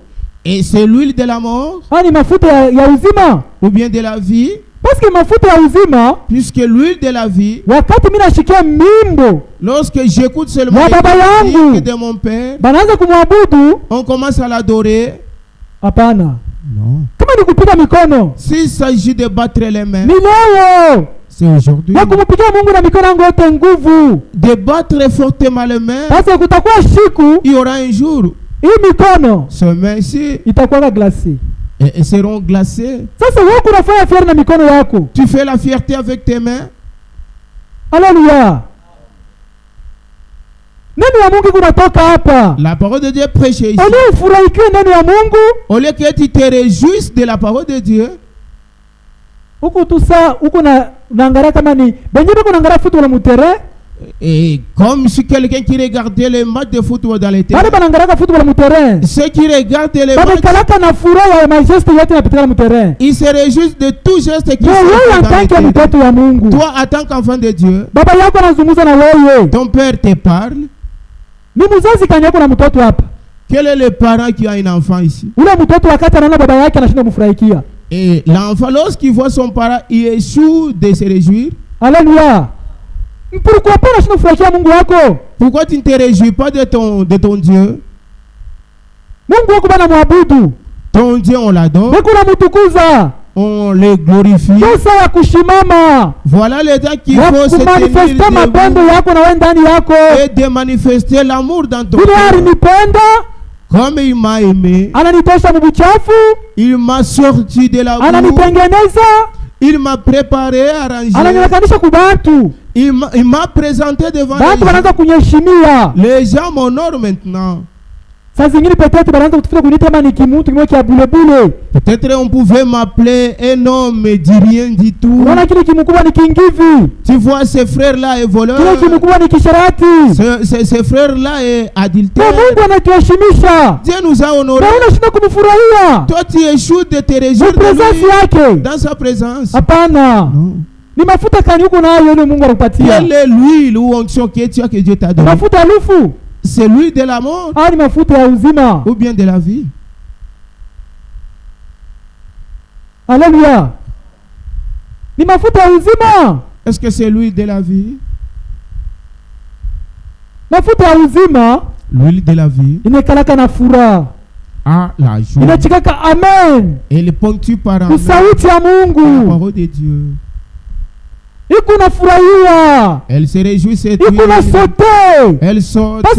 Speaker 1: Et c'est l'huile de la mort?
Speaker 2: Ah, ni mafuta ya uzima
Speaker 1: ou bien de la vie?
Speaker 2: Parce que mafuta ya uzima,
Speaker 1: puisque l'huile de la vie,
Speaker 2: wakati mimi nashikia mimbo,
Speaker 1: lorsque j'écoute seulement
Speaker 2: la musique
Speaker 1: de mon père,
Speaker 2: banaanza kumwabudu,
Speaker 1: on commence à l'adorer.
Speaker 2: Hapana.
Speaker 1: Non.
Speaker 2: Kama ni kupiga mikono,
Speaker 1: s'il s'agit de battre les mains,
Speaker 2: ni leo,
Speaker 1: c'est aujourd'hui.
Speaker 2: Na kumpigia Mungu na mikono yangu yote nguvu.
Speaker 1: De battre fortement les mains.
Speaker 2: Parce que kutakuwa siku,
Speaker 1: il y aura un jour,
Speaker 2: hii mikono,
Speaker 1: ces mains-ci,
Speaker 2: itakuwa glacée.
Speaker 1: Et seront glacées.
Speaker 2: Sasa wewe unafanya fier na mikono yako.
Speaker 1: Tu fais la fierté avec tes mains.
Speaker 2: Alléluia. Neno ya Mungu kunatoka hapa.
Speaker 1: La parole de Dieu prêche ici.
Speaker 2: Ole furahikiwe neno ya Mungu.
Speaker 1: Au lieu que tu te réjouisses de la parole de Dieu.
Speaker 2: Huko tu saa huko na naangalia kama ni benyewe kuna naangalia football mu terrain.
Speaker 1: Et comme si quelqu'un qui regardait les matchs de football dans les terrains.
Speaker 2: Ceux
Speaker 1: qui regardent les matchs, ils se réjouissent de tout geste qui se fait dans les terrains. Toi, en tant qu'enfant de Dieu, ton père te parle. Quel est le parent qui a un enfant ici? Et l'enfant, lorsqu'il voit son parent, il est sourd de se réjouir.
Speaker 2: Alléluia.
Speaker 1: Pourquoi tu ne te réjouis pas de ton Dieu? Ton Dieu, on l'adore. On le glorifie. Voilà les temps qu'il faut se tenir et de manifester l'amour dans ton cœur. Comme il m'a aimé, il m'a sorti de la boue, il m'a préparé, arrangé, il m'a présenté devant les gens m'honorent maintenant. Peut-être on pouvait m'appeler un homme mais dit rien du tout. Tu vois ces frères-là est voleur. Ces frères-là est adultère. Dieu nous a honorés. Toi tu échoues de te réjouir de lui dans sa présence.
Speaker 2: Non.
Speaker 1: Quelle est l'huile ou onction que tu as que Dieu t'a donné? C'est l'huile de la mort ou bien de la vie.
Speaker 2: Alléluia.
Speaker 1: Est-ce que c'est l'huile de la vie? L'huile de la vie. Ah, la joie.
Speaker 2: Amen.
Speaker 1: Et le ponctue par amen. La parole de Dieu. Elle se réjouit cette nuit. Elle saute. Parce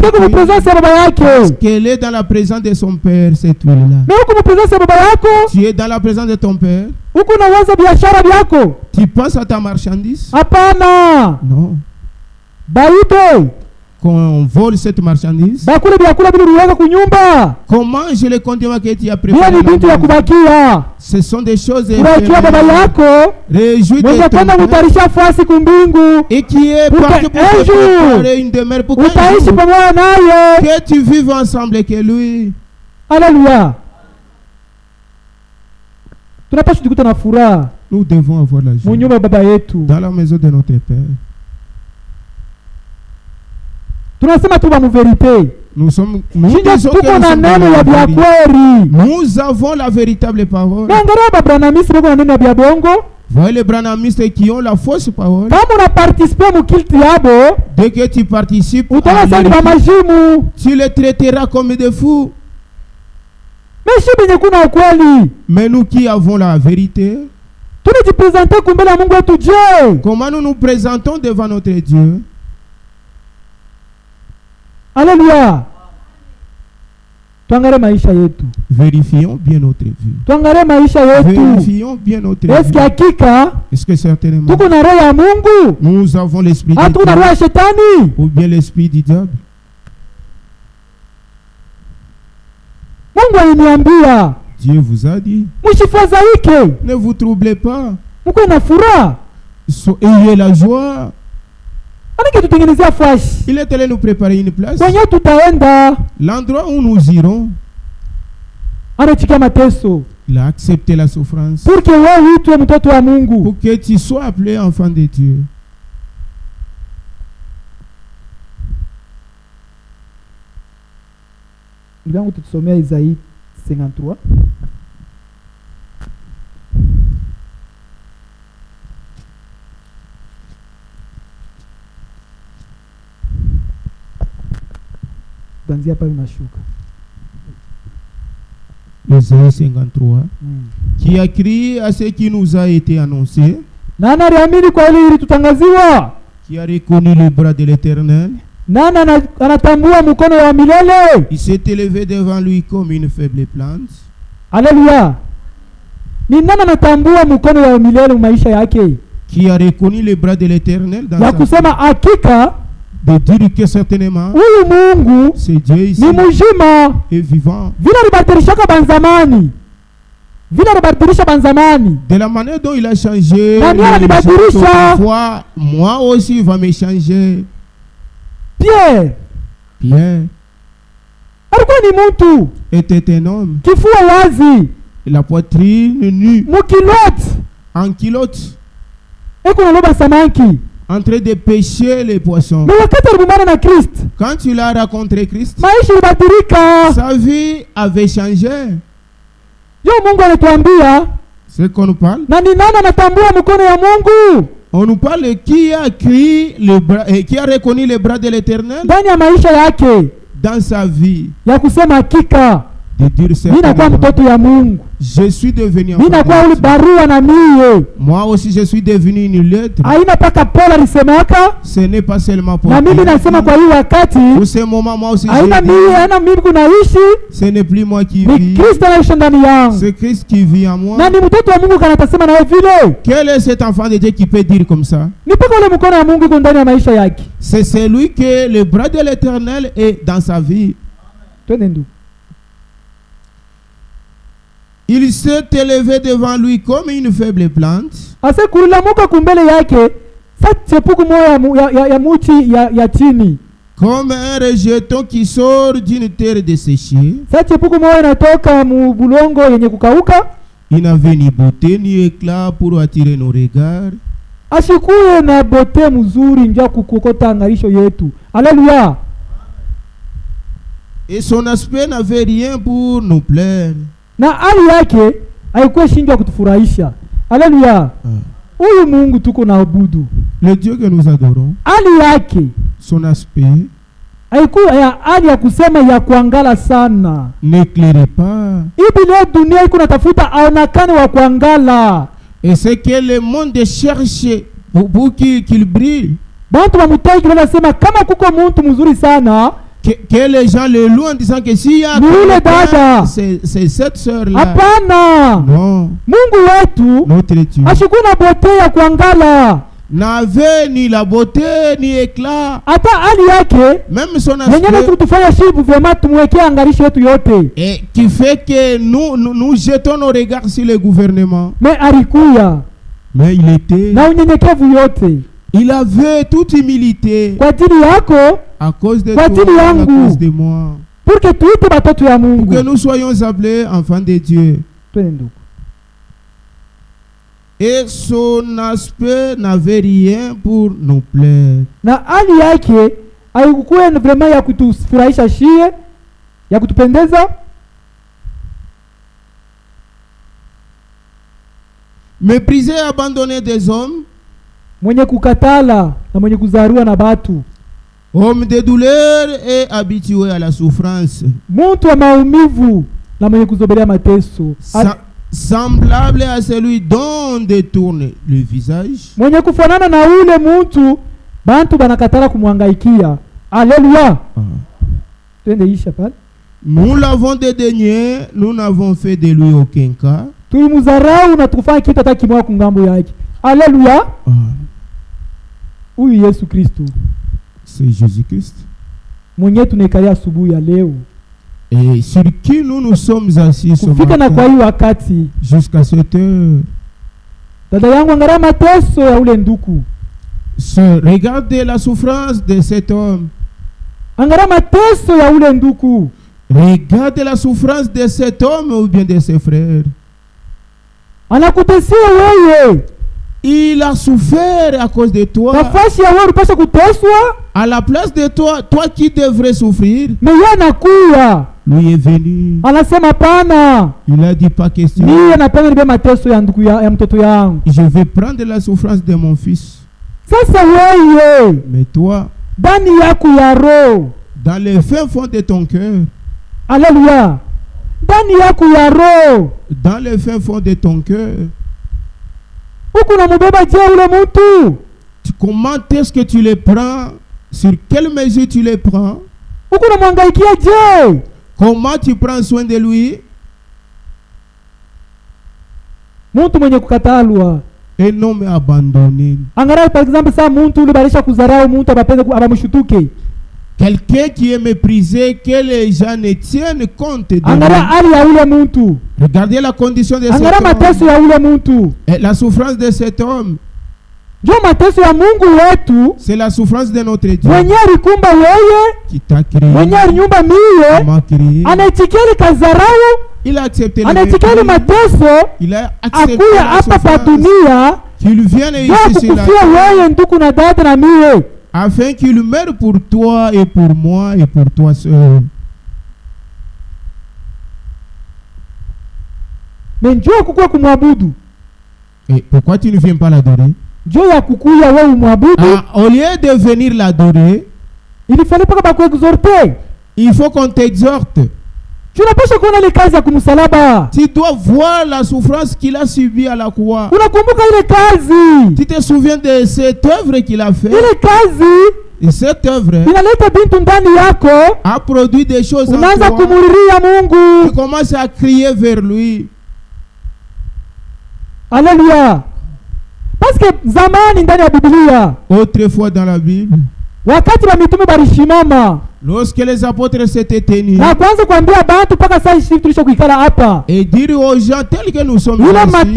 Speaker 1: qu'elle est dans la présence de son père, cette huile-là. Tu es dans la présence de ton père. Tu penses à ta marchandise? Non. Qu'on vole cette marchandise. Comment je le compte que tu as préparé? Ce sont des choses réjouis de ton père et qui est parti pour te préparer une demeure pour que tu vives ensemble avec lui.
Speaker 2: Alléluia.
Speaker 1: Nous devons avoir la joie dans la maison de notre Père. Nous avons la véritable parole. Voyez les branhamistes qui ont la fausse parole. Dès que tu participes, tu les traiteras comme des fous. Mais nous qui avons la vérité, comment nous nous présentons devant notre Dieu?
Speaker 2: Alléluia. Tuangalie maisha yetu.
Speaker 1: Vérifions bien notre vie.
Speaker 2: Tuangalie maisha yetu.
Speaker 1: Vérifions bien notre vie.
Speaker 2: Est-ce hakika?
Speaker 1: Est-ce que certainement
Speaker 2: tuko na roho ya Mungu?
Speaker 1: Nous avons l'esprit de Dieu.
Speaker 2: Tuko na roho ya shetani?
Speaker 1: Ou bien l'esprit du diable?
Speaker 2: Mungu aliniambia.
Speaker 1: Dieu vous a dit.
Speaker 2: Msifadhaike.
Speaker 1: Ne vous troublez pas.
Speaker 2: Mko na furaha.
Speaker 1: Ayez la joie.
Speaker 2: Il
Speaker 1: est allé nous préparer une place.
Speaker 2: L'endroit
Speaker 1: où nous irons. Il a accepté la souffrance.
Speaker 2: Pour
Speaker 1: que tu sois appelé enfant de Dieu.
Speaker 2: Nous allons tout sommer Isaïe 53.
Speaker 1: Isaïe 53 qui a crié à ce qui nous a été annoncé, qui a reconnu le bras de l'Éternel, il s'est élevé devant lui comme une faible plante.
Speaker 2: Alléluia.
Speaker 1: Qui a reconnu le bras de l'Éternel dans sa vie. De dire que certainement c'est Dieu ici est vivant. De la manière dont il a changé, moi aussi il va me changer.
Speaker 2: Pierre
Speaker 1: était un homme. La poitrine nue. En culotte. En train de pêcher les poissons. Quand il a rencontré Christ, sa vie avait changé. C'est qu'on nous parle. On nous parle de qui a crié le bras, qui a reconnu les bras de l'Éternel dans sa vie. De dire certainement, je suis devenu moi aussi je suis devenu une lettre. Ce n'est pas seulement pour ce moment, moi aussi ce n'est plus moi qui vis, c'est Christ qui vit en moi. Quel est cet enfant de Dieu qui peut dire comme ça? C'est celui que le bras de l'Éternel est dans sa vie. Il s'est élevé devant lui comme une faible plante. Comme un rejeton qui sort d'une terre desséchée. Il n'avait ni beauté ni éclat pour attirer nos regards.
Speaker 2: Alléluia.
Speaker 1: Et son aspect n'avait rien pour nous plaire.
Speaker 2: Na hali yake haikuwa shindwa kutufurahisha. Haleluya. Huyu Mungu tuko na abudu.
Speaker 1: Le Dieu que nous adorons.
Speaker 2: Hali yake,
Speaker 1: son aspect,
Speaker 2: haikuwa ya hali ya kusema ya kuangala sana.
Speaker 1: N'éclairez pas.
Speaker 2: Hivi leo dunia iko natafuta aonekane wa kuangala.
Speaker 1: Et c'est que le monde cherche pour qu'il brille.
Speaker 2: Bantu wa mutaki wanasema kama kuko mtu mzuri sana,
Speaker 1: que les gens le louent en disant que s'il y a c'est cette sœur-là.
Speaker 2: Hapana.
Speaker 1: Non.
Speaker 2: Mungu wetu
Speaker 1: notre Dieu
Speaker 2: ashikuwa na beauté ya kuangala.
Speaker 1: N'avait ni la beauté ni éclat.
Speaker 2: Hata hali yake
Speaker 1: même son aspect.
Speaker 2: Mwenye kutufanya shibu vraiment tumwekee angalisho yetu yote.
Speaker 1: Et qui fait que nous jetons nos regards sur le gouvernement.
Speaker 2: Mais alikuya.
Speaker 1: Mais il était.
Speaker 2: Na unyenyekevu yote.
Speaker 1: Il avait toute humilité.
Speaker 2: Kwa ajili yako.
Speaker 1: À cause de toi, à cause de moi.
Speaker 2: Pour que tuite batoto ya Mungu.
Speaker 1: Pour que nous soyons appelés enfants de Dieu. Et son aspect n'avait rien pour nous plaire.
Speaker 2: Na hali yake haikuwa vraiment ya kutufurahisha shie, ya kutupendeza.
Speaker 1: Méprisé et abandonné des hommes.
Speaker 2: Mwenye kukatala na mwenye kuzarua na batu.
Speaker 1: Homme de douleur et habitué à la souffrance.
Speaker 2: Muntu wa maumivu na mwenye kuzogelea mateso.
Speaker 1: Semblable à celui dont détourne le visage.
Speaker 2: Mwenye kufanana na ule muntu bantu banakatala kumwangaikia. Alléluia. Twende isha pale.
Speaker 1: Nous l'avons dédaigné, nous n'avons fait de lui aucun cas.
Speaker 2: Tulimudharau na tukufanya kitu hata kimoja kungambo yake. Haleluya. Huyu Yesu Kristo.
Speaker 1: C'est Jésus-Christ.
Speaker 2: Mwenye tunaikalia asubuhi ya leo.
Speaker 1: Et sur qui nous sommes assis ce
Speaker 2: matin. Na kwa hii wakati.
Speaker 1: Jusqu'à cette heure.
Speaker 2: Dada yangu angalia mateso ya ule nduku.
Speaker 1: Regardez la souffrance de cet homme.
Speaker 2: Angalia mateso ya ule nduku.
Speaker 1: Regardez la souffrance de cet homme ou bien de ses frères.
Speaker 2: Anakutesia wewe.
Speaker 1: Il a souffert à cause de toi.
Speaker 2: Nafasi ya wewe unapaswa kuteswa.
Speaker 1: À la place de toi, toi qui devrais souffrir.
Speaker 2: Mais yeye anakuya.
Speaker 1: Lui est venu.
Speaker 2: Anasema pana.
Speaker 1: Il a dit pas question.
Speaker 2: Mimi napenda nibe mateso ya ndugu ya mtoto yangu.
Speaker 1: Je vais prendre la souffrance de mon fils.
Speaker 2: Sasa wewe.
Speaker 1: Mais toi,
Speaker 2: ndani yako ya roho,
Speaker 1: dans le fin fond de ton cœur.
Speaker 2: Alléluia. Ndani yako ya roho,
Speaker 1: dans le fin fond de ton cœur.
Speaker 2: Uko na mubeba je ule mtu?
Speaker 1: Comment est-ce que tu le prends? Sur quelle mesure tu le prends?
Speaker 2: Uko na mwangaikia je?
Speaker 1: Comment tu prends soin de lui?
Speaker 2: Mtu mwenye kukatalwa,
Speaker 1: un homme abandonné.
Speaker 2: Angalia par exemple ça mtu ulibarisha kuzarau mtu abapende abamshutuke.
Speaker 1: Quelqu'un qui est méprisé, que les gens ne tiennent compte de lui.
Speaker 2: Angalia hali ya ule mtu.
Speaker 1: Regardez la condition de cet homme.
Speaker 2: Angalia mateso ya ule mtu.
Speaker 1: Et la souffrance de cet homme.
Speaker 2: Jo mateso ya Mungu wetu.
Speaker 1: C'est la souffrance de notre Dieu.
Speaker 2: Mwenye alikumba wewe.
Speaker 1: Qui t'a créé.
Speaker 2: Mwenye alinyumba mie. Anaitikia kazarau.
Speaker 1: Il a accepté
Speaker 2: le mateso.
Speaker 1: Il a accepté
Speaker 2: akuya hapa pa dunia.
Speaker 1: Qu'il vienne ici sur la
Speaker 2: terre. Wewe ndugu na dada na mie.
Speaker 1: Afin qu'il meure pour toi et pour moi et pour toi seul.
Speaker 2: Mais njoo kukuwa kumwabudu.
Speaker 1: Et pourquoi tu ne viens pas l'adorer?
Speaker 2: Njoo ya kukuya wewe umwabudu.
Speaker 1: Au lieu de venir l'adorer,
Speaker 2: il fallait pas bakuexhorter.
Speaker 1: Il faut qu'on t'exhorte.
Speaker 2: Tu unapaswa kuona ile kazi ya kumsalaba.
Speaker 1: Tu dois voir la souffrance qu'il a subie à la croix.
Speaker 2: Unakumbuka ile kazi?
Speaker 1: Tu te souviens de cette œuvre qu'il a fait?
Speaker 2: Ile kazi.
Speaker 1: Et cette œuvre
Speaker 2: inaleta bintu ndani yako.
Speaker 1: A produit des choses en toi.
Speaker 2: Unaanza kumuriria Mungu.
Speaker 1: Tu commences à crier vers lui.
Speaker 2: Alléluia. Parce que zamani ndani ya Biblia.
Speaker 1: Autrefois dans la Bible.
Speaker 2: Wakati wa mitume barishimama.
Speaker 1: Lorsque les apôtres s'étaient tenus.
Speaker 2: Na kwanza kuambia bantu paka sasa hivi tulisho kuikala hapa.
Speaker 1: Et dire aux gens tels que nous sommes ici.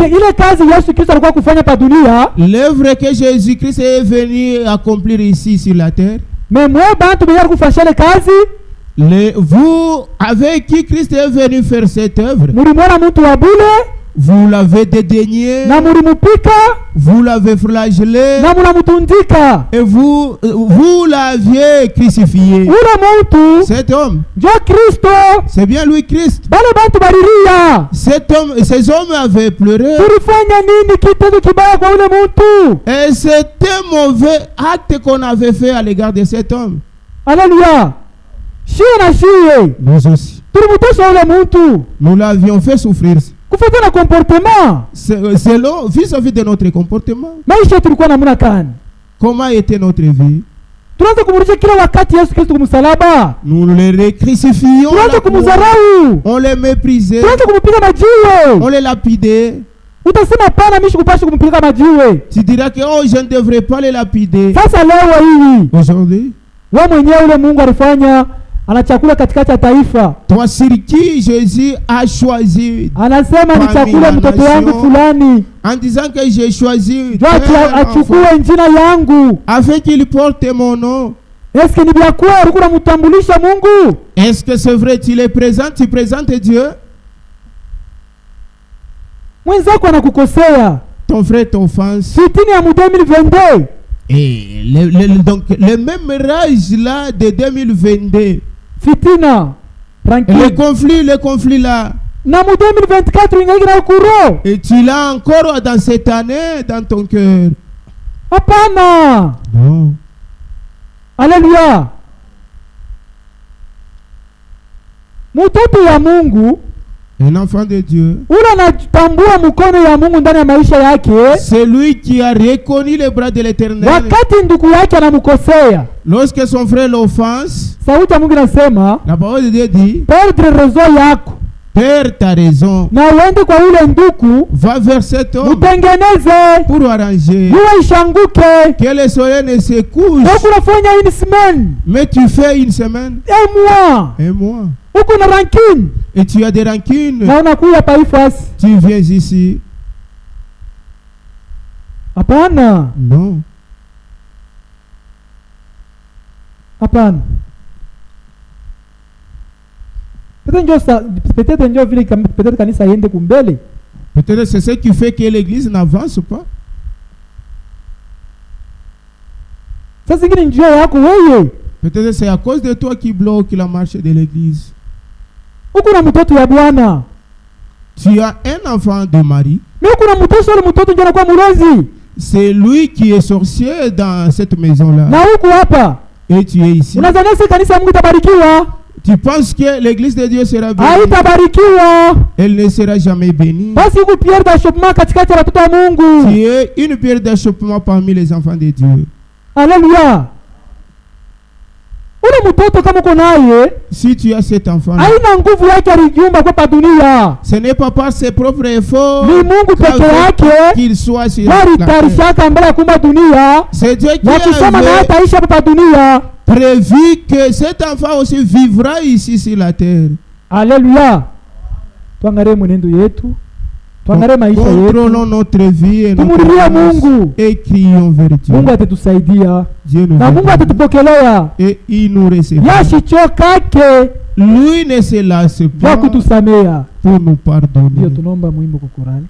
Speaker 2: Ile kazi Yesu Kristo alikuwa kufanya pa dunia.
Speaker 1: L'œuvre que Jésus-Christ est venu accomplir ici sur la terre.
Speaker 2: Mais moi bantu bia kufanya ile kazi.
Speaker 1: Vous avec qui Christ est venu faire cette œuvre.
Speaker 2: Mulimwona mtu wa bule.
Speaker 1: Vous l'avez dédaigné.
Speaker 2: Na mulimupika.
Speaker 1: Vous l'avez flagellé.
Speaker 2: Na munamutundika.
Speaker 1: Et vous l'aviez crucifié.
Speaker 2: Ule mtu.
Speaker 1: Cet homme.
Speaker 2: Jo Kristo.
Speaker 1: C'est bien lui Christ.
Speaker 2: Bale bantu baliria.
Speaker 1: Ces hommes avaient pleuré.
Speaker 2: Tulifanya nini kitendo kibaya kwa ule mtu?
Speaker 1: Et c'était un mauvais acte qu'on avait fait à l'égard de cet homme.
Speaker 2: Alléluia.
Speaker 1: Nous aussi. Nous l'avions fait souffrir. Selon vis-à-vis de notre comportement. Comment était notre vie? Nous les crucifions. On les méprisait. On les lapidait. Tu diras que oh, je ne devrais pas les lapider. Aujourd'hui,
Speaker 2: anachakula katikati ya taifa.
Speaker 1: Toi sur qui Jésus a choisi.
Speaker 2: Anasema ni chakula mtoto wangu fulani.
Speaker 1: En disant que j'ai choisi.
Speaker 2: Achukue jina yangu.
Speaker 1: Afin qu'il porte mon nom.
Speaker 2: Est-ce que ni bien quoi ulikuwa unamtambulisha Mungu?
Speaker 1: Est-ce que c'est vrai tu le présentes, tu présentes Dieu?
Speaker 2: Mwenzako anakukosea.
Speaker 1: Ton frère t'offense.
Speaker 2: Sitini ya 2022.
Speaker 1: Et donc le même rage là de 2022.
Speaker 2: Fitina.
Speaker 1: Le conflit là.
Speaker 2: Na 2024 ingagira kuro.
Speaker 1: Et tu l'as encore dans cette année dans ton cœur.
Speaker 2: Hapana.
Speaker 1: Non.
Speaker 2: Alléluia. Mtoto ya Mungu.
Speaker 1: Un enfant de Dieu.
Speaker 2: Ule anatambua mkono ya Mungu ndani ya maisha yake.
Speaker 1: Celui qui a reconnu les bras de l'Éternel.
Speaker 2: Wakati ndugu yake anamkosea.
Speaker 1: Lorsque son frère l'offense.
Speaker 2: Sauti ya Mungu inasema.
Speaker 1: La parole de Dieu dit.
Speaker 2: Perdre raison yako.
Speaker 1: Perds ta raison.
Speaker 2: Na uende kwa ule ndugu.
Speaker 1: Va vers cet homme.
Speaker 2: Utengeneze.
Speaker 1: Pour arranger.
Speaker 2: Yule ishanguke.
Speaker 1: Que le soleil ne se couche.
Speaker 2: Unafanya une semaine.
Speaker 1: Mais tu fais une semaine.
Speaker 2: Un mois.
Speaker 1: Un mois.
Speaker 2: Uko na rancune.
Speaker 1: Et tu as des rancunes.
Speaker 2: Na unakuja paifasi.
Speaker 1: Tu viens ici.
Speaker 2: Hapana.
Speaker 1: Non.
Speaker 2: Hapana. Peut-être ndio vile peut-être kanisa iende kumbele.
Speaker 1: Peut-être c'est ce qui fait que l'église n'avance pas.
Speaker 2: Sasa zingine njia yako wewe.
Speaker 1: Peut-être c'est à cause de toi qui bloque la marche de l'église.
Speaker 2: Uko na mtoto ya Bwana.
Speaker 1: Tu as un enfant de Marie.
Speaker 2: Mais uko na mtoto ndio anakuwa mulozi.
Speaker 1: C'est lui qui est sorcier dans cette maison-là.
Speaker 2: Na uko hapa.
Speaker 1: Et tu es ici.
Speaker 2: Unadhani kanisa Mungu tabarikiwa?
Speaker 1: Tu penses que l'église de Dieu sera bénie?
Speaker 2: Haitabarikiwa.
Speaker 1: Elle ne sera jamais bénie.
Speaker 2: Basi uko pierre d'achoppement katikati ya watoto wa Mungu.
Speaker 1: Tu es une pierre d'achoppement parmi les enfants de Dieu.
Speaker 2: Alléluia. Ule mtoto kama uko naye,
Speaker 1: si tu as cet enfant,
Speaker 2: haina nguvu yake alijiumba kwa dunia.
Speaker 1: Ce n'est pas par ses propres efforts.
Speaker 2: Ni Mungu peke yake
Speaker 1: qu'il soit sur la
Speaker 2: terre. Mbele kumba dunia.
Speaker 1: C'est Dieu qui
Speaker 2: a
Speaker 1: prévu que cet enfant aussi vivra ici sur la terre.
Speaker 2: Alléluia. Tuangalie mwenendo yetu. Tuangalie maisha yetu.
Speaker 1: Contrôlons notre vie et
Speaker 2: notre Mungu.
Speaker 1: Et crions vers Dieu.
Speaker 2: Mungu atatusaidia.
Speaker 1: Dieu nous
Speaker 2: na Mungu atatupokelea.
Speaker 1: Et il nous recevra.
Speaker 2: Yashichokake.
Speaker 1: Lui ne se lasse pas
Speaker 2: kutusamea.
Speaker 1: Pour nous pardonner.
Speaker 2: Ndio tunaomba mwimbo kwa Qur'ani.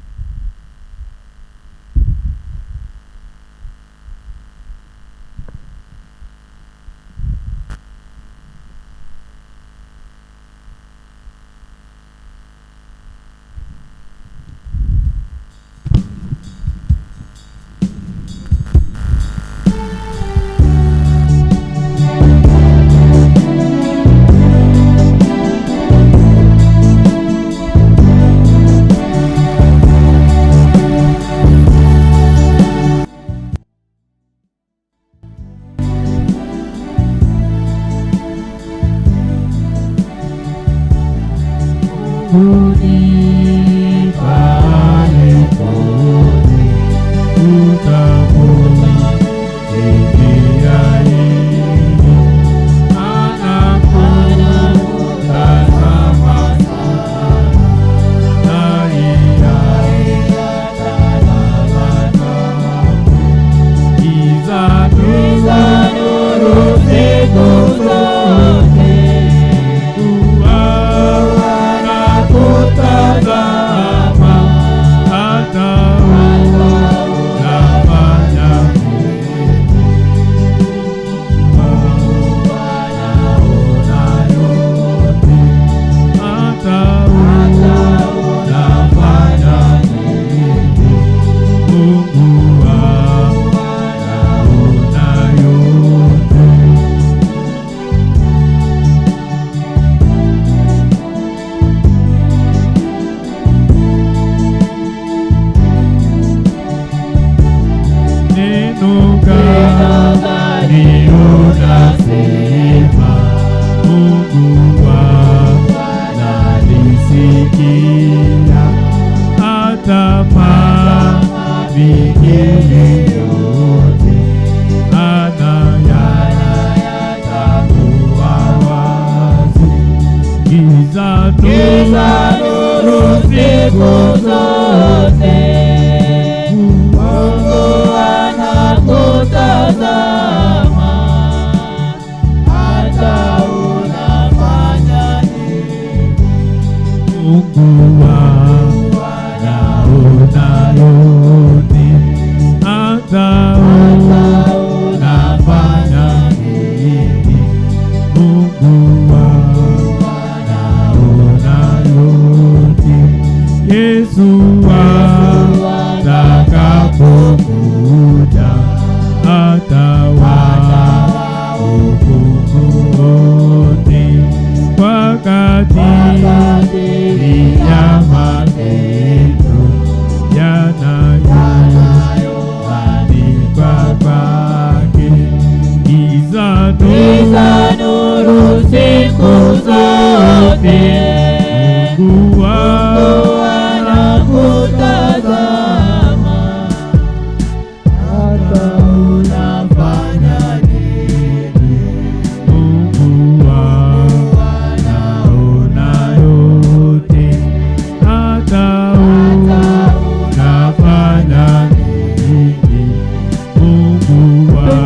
Speaker 1: Atakapokuja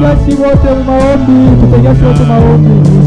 Speaker 2: basi wote maombi, tutegea wote maombi.